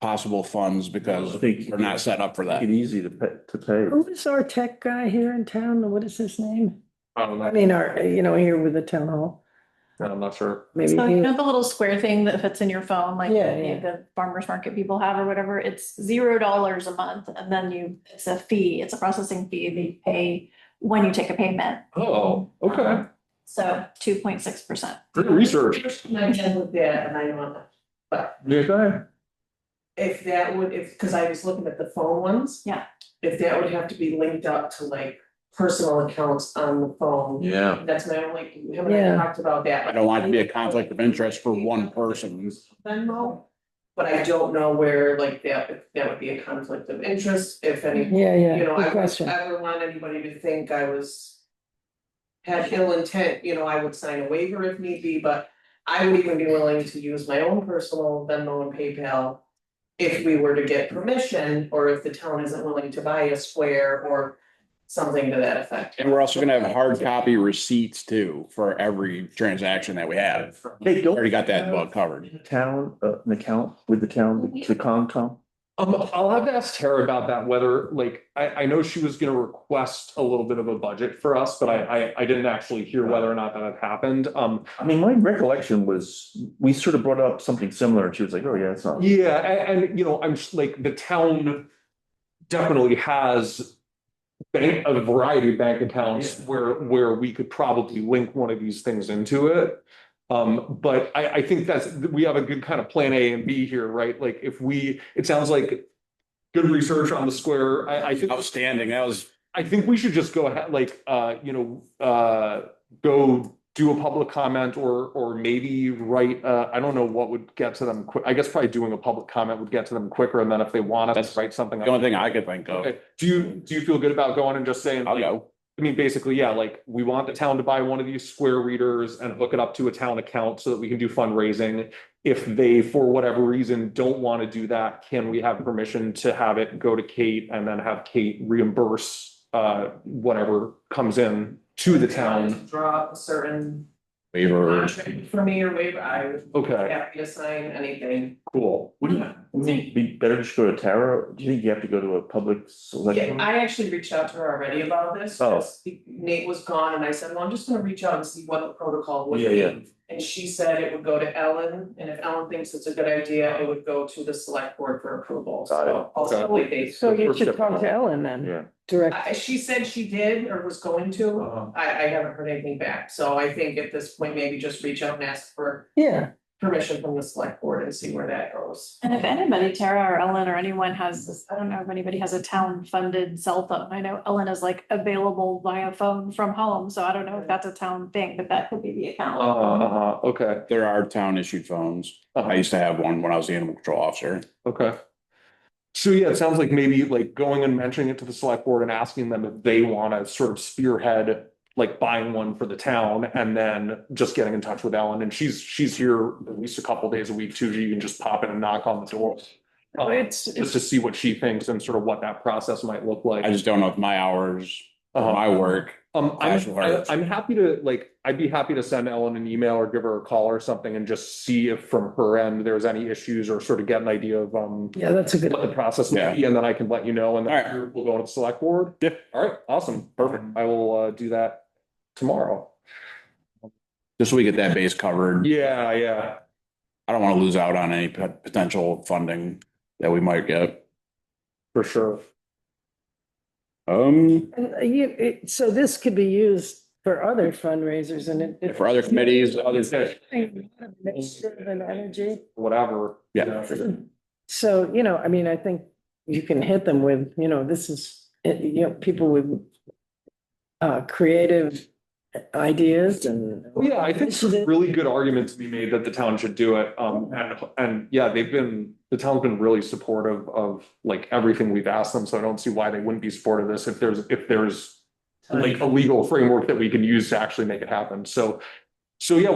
possible funds because I think- we're not set up for Make that. it easy to pay. Who is our tech guy here in town? What is his name? I don't I know, mean, here with the town hall. I'm not sure. Maybe So he- you know the little square thing that fits in your phone, like Yeah, any yeah. of the farmer's market people have or whatever, it's $0 a month, and then it's a fee, it's a processing fee they pay when you take a payment. Oh, okay, So 2.6%. good research. And I can look at, and I don't, but Yeah, go ahead. if that would, cause I was looking at the phone ones. Yeah. If that would have to be linked up to like personal accounts on the phone. Yeah. That's my only, him and I Yeah. talked about that. I don't want it to be a conflict of interest for one person. Venmo, but I don't know where like that, if that would be a conflict of interest, if any, Yeah, you yeah, know, good I wouldn't question. ever want anybody to think I was. Had ill intent, you know, I would sign a waiver if need be, but I would even be willing to use my own personal Venmo and PayPal. If we were to get permission, or if the town isn't willing to buy a Square or something to that effect. And we're also gonna have hard copy receipts too for every transaction that we have. Hey, don't. Already got that bug covered. Town, an account with the town, the Concom? I'll have to ask Tara about that, whether, like, I know she was gonna request a little bit of a budget for us, but I didn't actually hear whether or not that had happened. I mean, my recollection was, we sort of brought up something similar and she was like, oh, yeah, it's not. Yeah, and you know, I'm just like, the town definitely has a variety of bank accounts where we could probably link one of these things into it. But I think we have a good kind of plan A and B here, right? Like if it sounds like good research on the Square. I think Outstanding. That was, I think we should just go ahead, like, go do a public comment or maybe write, I don't know what would get to them quick. I guess probably doing a public comment would get to them quicker, and then if they want us That's to write something. the only thing I could think of. Okay, do you feel good about going and just saying, I'll like, go. I mean, basically, yeah, like, we want the town to buy one of these Square readers and hook it up to a town account so that we can do fundraising. If they, for whatever reason, don't want to do that, can we have permission to have it go to Kate and then have Kate reimburse whatever comes in to the town? Draw up a certain Waiver. contract for me or waiver, I would be Okay, happy to sign anything. cool. Wouldn't it be better to just go to Tara? Do you think you have to go to a public select? Yeah, I actually reached out to her already about this. Oh. 'Cause Nate was gone and I said, well, I'm just gonna reach out and see what the protocol would Yeah, be. yeah. And she said it would go to Ellen, and if Ellen thinks it's a good idea, it would go to the select board for approval, Got it. so ultimately they. So you First should step. talk to Ellen then, Yeah. direct. She said she did or was going to, Uh-huh. I haven't heard anything back, so I think at this point, maybe just reach out and ask for Yeah, permission from the select board and see where that goes. And if anybody, Tara or Ellen or anyone has this, I don't know if anybody has a town funded cell phone. I know Ellen is like available via phone from home, so I don't know if that's a town thing, but that could be the account. Okay, There are town issued phones. I used to have one when I was the animal control officer. okay. So yeah, it sounds like maybe like going and mentioning it to the select board and asking them if they want to sort of spearhead like buying one for the town and then just getting in touch with Ellen. And she's here at least a couple days a week too. You can just pop in and knock on the door. Just to see what she thinks and sort of what that process might look like. I just don't know if my hours, Uh-huh. my work. I'm happy to, like, I'd be happy to send Ellen an email or give her a call or something and just see if from her end there's any issues or sort of get an idea of yeah, that's a good. what the process might be, and then I can let you know, and All right. then we'll go to the select board. Yeah. All right, awesome, perfect. I will do that tomorrow. Just so we get that base covered. Yeah. I don't want to lose out on any potential funding that we might get. For sure. So this could be used for other fundraisers and it. For other committees, other things. Administrative and energy. Whatever. Yeah. So, I mean, I think you can hit them with, this is, people would creative ideas and. Yeah, I think there's a really good argument to be made that the town should do it. And yeah, the town's been really supportive of like everything we've asked them, so I don't see why they wouldn't be supportive of this if there's like a legal framework that we can use to actually make it happen. So yeah,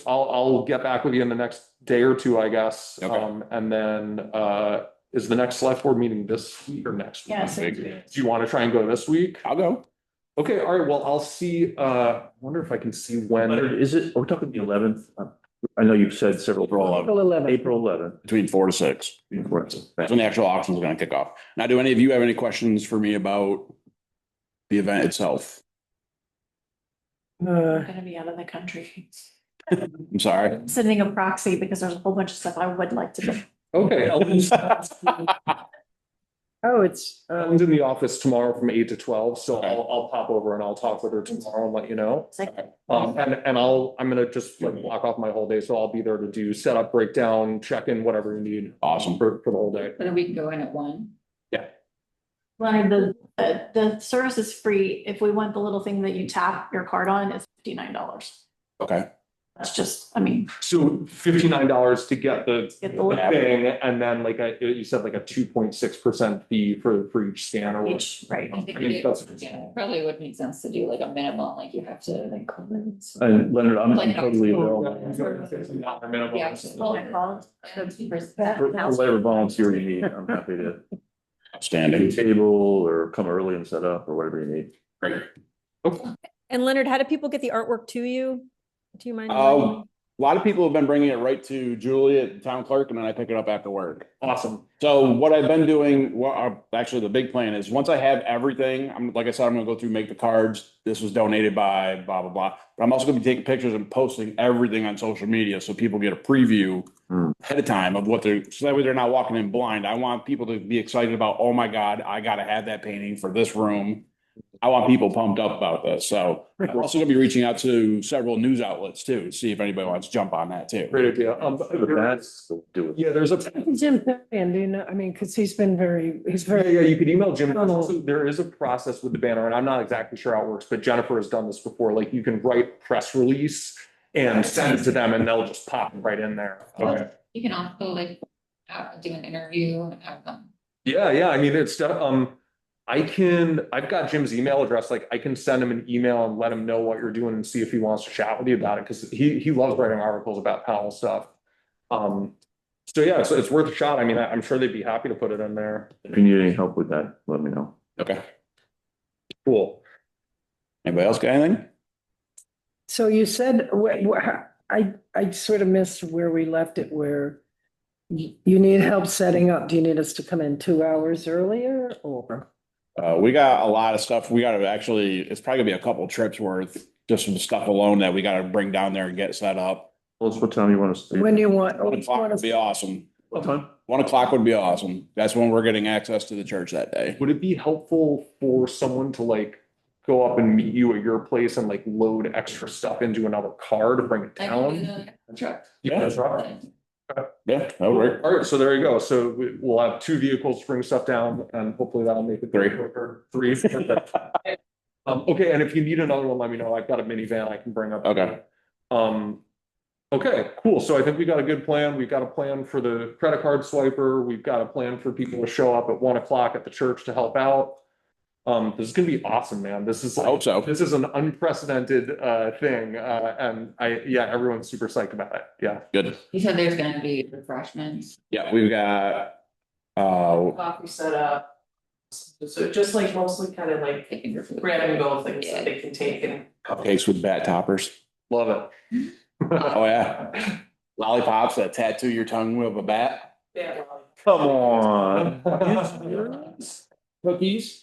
I'll get back with you in the next day or two, I guess. Okay. And then, is the next select board meeting this week or next week? Yes. Do you want to try and go this week? I'll go. Okay, all right, well, I'll see, wonder if I can see when. Is it, are we talking the 11th? I know you've said several. April 11th. April 11th. Between 4 to 6. That's when the actual auction is gonna kick off. Now, do any of you have any questions for me about the event itself? I'm gonna be out of the country. I'm sorry. Sending a proxy because there's a whole bunch of stuff I would like to do. Okay, Ellen's Oh, it's, Ellen's in the office tomorrow from 8 to 12, so I'll pop over and I'll talk with her tomorrow and let you know. It's like, And I'm gonna just like block off my whole day, so I'll be there to do setup, breakdown, check in, whatever you need. Awesome. For the whole day. So then we can go in at 1. Leonard, the service is free. If we want the little thing that you tap your card on, it's $59. Okay. That's just, I mean, So $59 to get the get the little thing, and then like you said, like a 2.6% fee for each scan or what? each, right? I think I think that's- yeah, probably would make sense to do like a minimum, like you have to like. And Leonard, I'm Like- totally available. Yeah, just call it called. For whatever volunteer you need, I'm happy to do Outstanding. table or come early and set up or whatever you need. Great. And Leonard, how do people get the artwork to you? Do you mind? A lot of people have been bringing it right to Juliet, the town clerk, and then I pick it up after work. Awesome. So what I've been doing, actually the big plan is once I have everything, like I said, I'm gonna go through, make the cards. This was donated by blah, blah, blah. But I'm also gonna be taking pictures and posting everything on social media so people get a preview ahead of time of what so that way they're not walking in blind. I want people to be excited about, oh my God, I gotta have that painting for this room. I want people pumped up about this. So I'm also gonna be reaching out to several news outlets too, to see if anybody wants to jump on that too. Great idea. That's, do it. Yeah, there's a. Jim, and do you know, I mean, because he's very, Yeah, you could email Jim. Also, there is a process with the banner, and I'm not exactly sure how it works, but Jennifer has done this before. Like you can write press release and send it to them, and they'll just pop it right in there. Okay. You can also like do an interview and have them. Yeah. I mean, I've got Jim's email address. Like I can send him an email and let him know what you're doing and see if he wants to chat with you about it. Cause he loves writing articles about Powell stuff. So yeah, it's worth a shot. I mean, I'm sure they'd be happy to put it in there. If you need any help with that, let me know. Okay. Cool. Anybody else got anything? so you said, I sort of missed where we left it, where you need help setting up. Do you need us to come in 2 hours earlier or? We got a lot of stuff. We gotta actually, it's probably gonna be a couple trips worth, just some stuff alone that we gotta bring down there and get set up. Tell us what time you want us to. When do you want? 1 o'clock would be awesome. What time? 1 o'clock would be awesome. That's when we're getting access to the church that day. Would it be helpful for someone to like go up and meet you at your place and like load extra stuff into another car to bring it I can do down? the truck. Yeah, that's right. Yeah, that would work. All right, so there you go. So we'll have 2 vehicles to bring stuff down and hopefully that'll make it 3. quicker. 3. Okay, and if you need another one, let me know. I've got a minivan I can bring up. Okay. Okay, cool. So I think we got a good plan. We've got a plan for the credit card swiper. We've got a plan for people to show up at 1 o'clock at the church to help out. This is gonna be awesome, man. This is I hope so. This is an unprecedented thing. And everyone's super psyched about it. Yeah. Good. You said there's gonna be refreshments. Yeah, we've got, Coffee set up. So just like mostly kind of like Taking your food. grab and go things that they can take and. cupcakes with bat toppers. Love it. Oh, yeah. Lollipops that tattoo your tongue with a bat. Yeah. Come on. Cookies.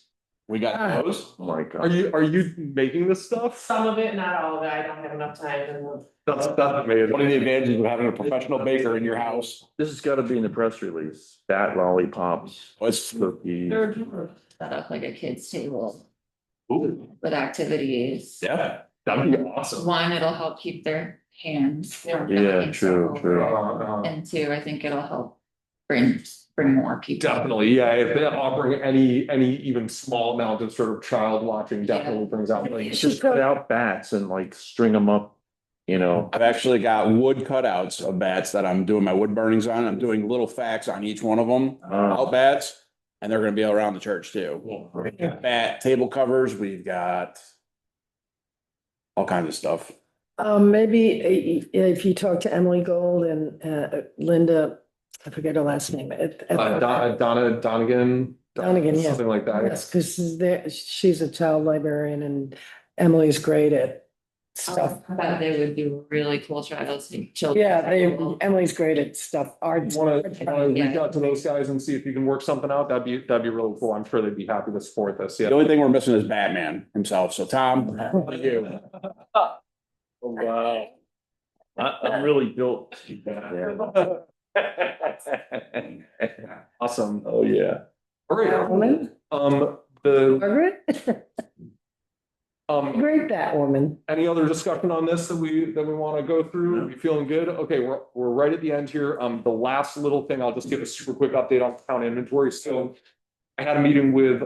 We got those. Oh my Are God. you making this stuff? Some of it, not all of it. I don't have enough time and. That's amazing. One of the advantages of having a professional baker in your house. This has got to be in the press release. Bat lollipops, What's, cookies. Set up like a kids table Ooh, with activities. yeah, that'd be awesome. One, it'll help keep their hands. from Yeah, getting true, so- true. Uh, And 2, I think it'll help bring more people. Definitely, yeah, if they're offering any even small amount of sort of child watching definitely brings out. like, Just cut out bats and like string them up, you know. I've actually got wood cutouts of bats that I'm doing my wood burnings on. I'm doing little facts on each one of them, out bats, and they're gonna be around the church too. Bat table covers, we've got all kinds of stuff. Maybe if you talk to Emily Gold and Linda, I forget her last name. Donna Donegan. Donegan, yeah. Something like that. Yes, because she's a child librarian and Emily's great at stuff. I bet they would do really cool children. Yeah, Emily's great at stuff, art. Want to reach out to those guys and see if you can work something out? That'd be really cool. I'm sure they'd be happy to support this. The Yeah. only thing we're missing is Batman himself. So Tom, thank you. Oh, wow. I'm really built. Awesome. Oh, yeah. All right. Woman, The Margaret, great Batwoman. any other discussion on this that we want to go through? We feeling good? Okay, we're right at the end here. The last little thing, I'll just give a super quick update on town inventory. So I had a meeting with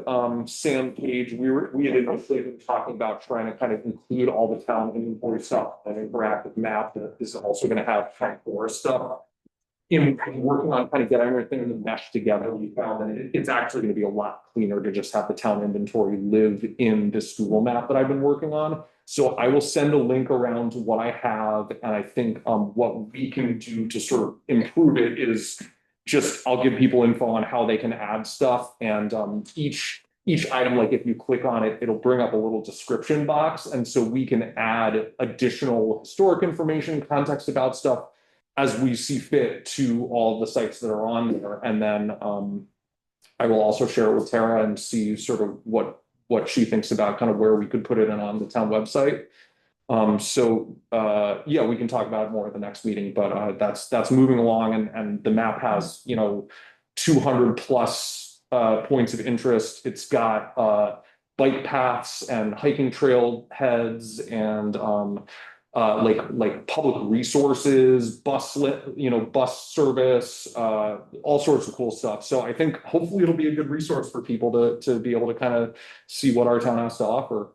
Sam Page. We had initially been talking about trying to kind of include all the town inventory stuff, an interactive map that is also going to have kind of forest stuff. In working on kind of getting everything meshed together, we found that it's actually going to be a lot cleaner to just have the town inventory live in this Google map that I've been working on. So I will send a link around to what I have, and I think what we can do to sort of improve it is just, I'll give people info on how they can add stuff, and each item, like if you click on it, it'll bring up a little description box, and so we can add additional historic information, context about stuff as we see fit to all the sites that are on there. And then I will also share it with Tara and see sort of what she thinks about kind of where we could put it in on the town website. Yeah, we can talk about it more at the next meeting, but that's moving along, and the map has, 200 plus points of interest. It's got bike paths and hiking trail heads and like public resources, bus service, all sorts of cool stuff. So I think hopefully it'll be a good resource for people to be able to kind of see what our town has to offer.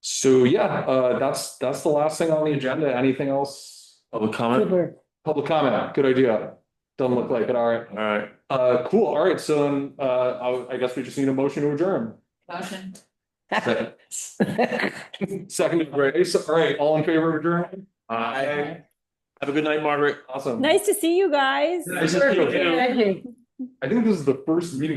So yeah, that's the last thing on the agenda. Anything else? Public comment? Super. Public comment. Good idea. Doesn't look like it. All right. All right. Cool. All right. So then, I guess we just need a motion to adjourn. Motion. Second, Grace. All right. All in favor of adjourn? Have a good night, Margaret. Awesome. Nice to see you guys. Nice to see you. Perfect. I think this is the first meeting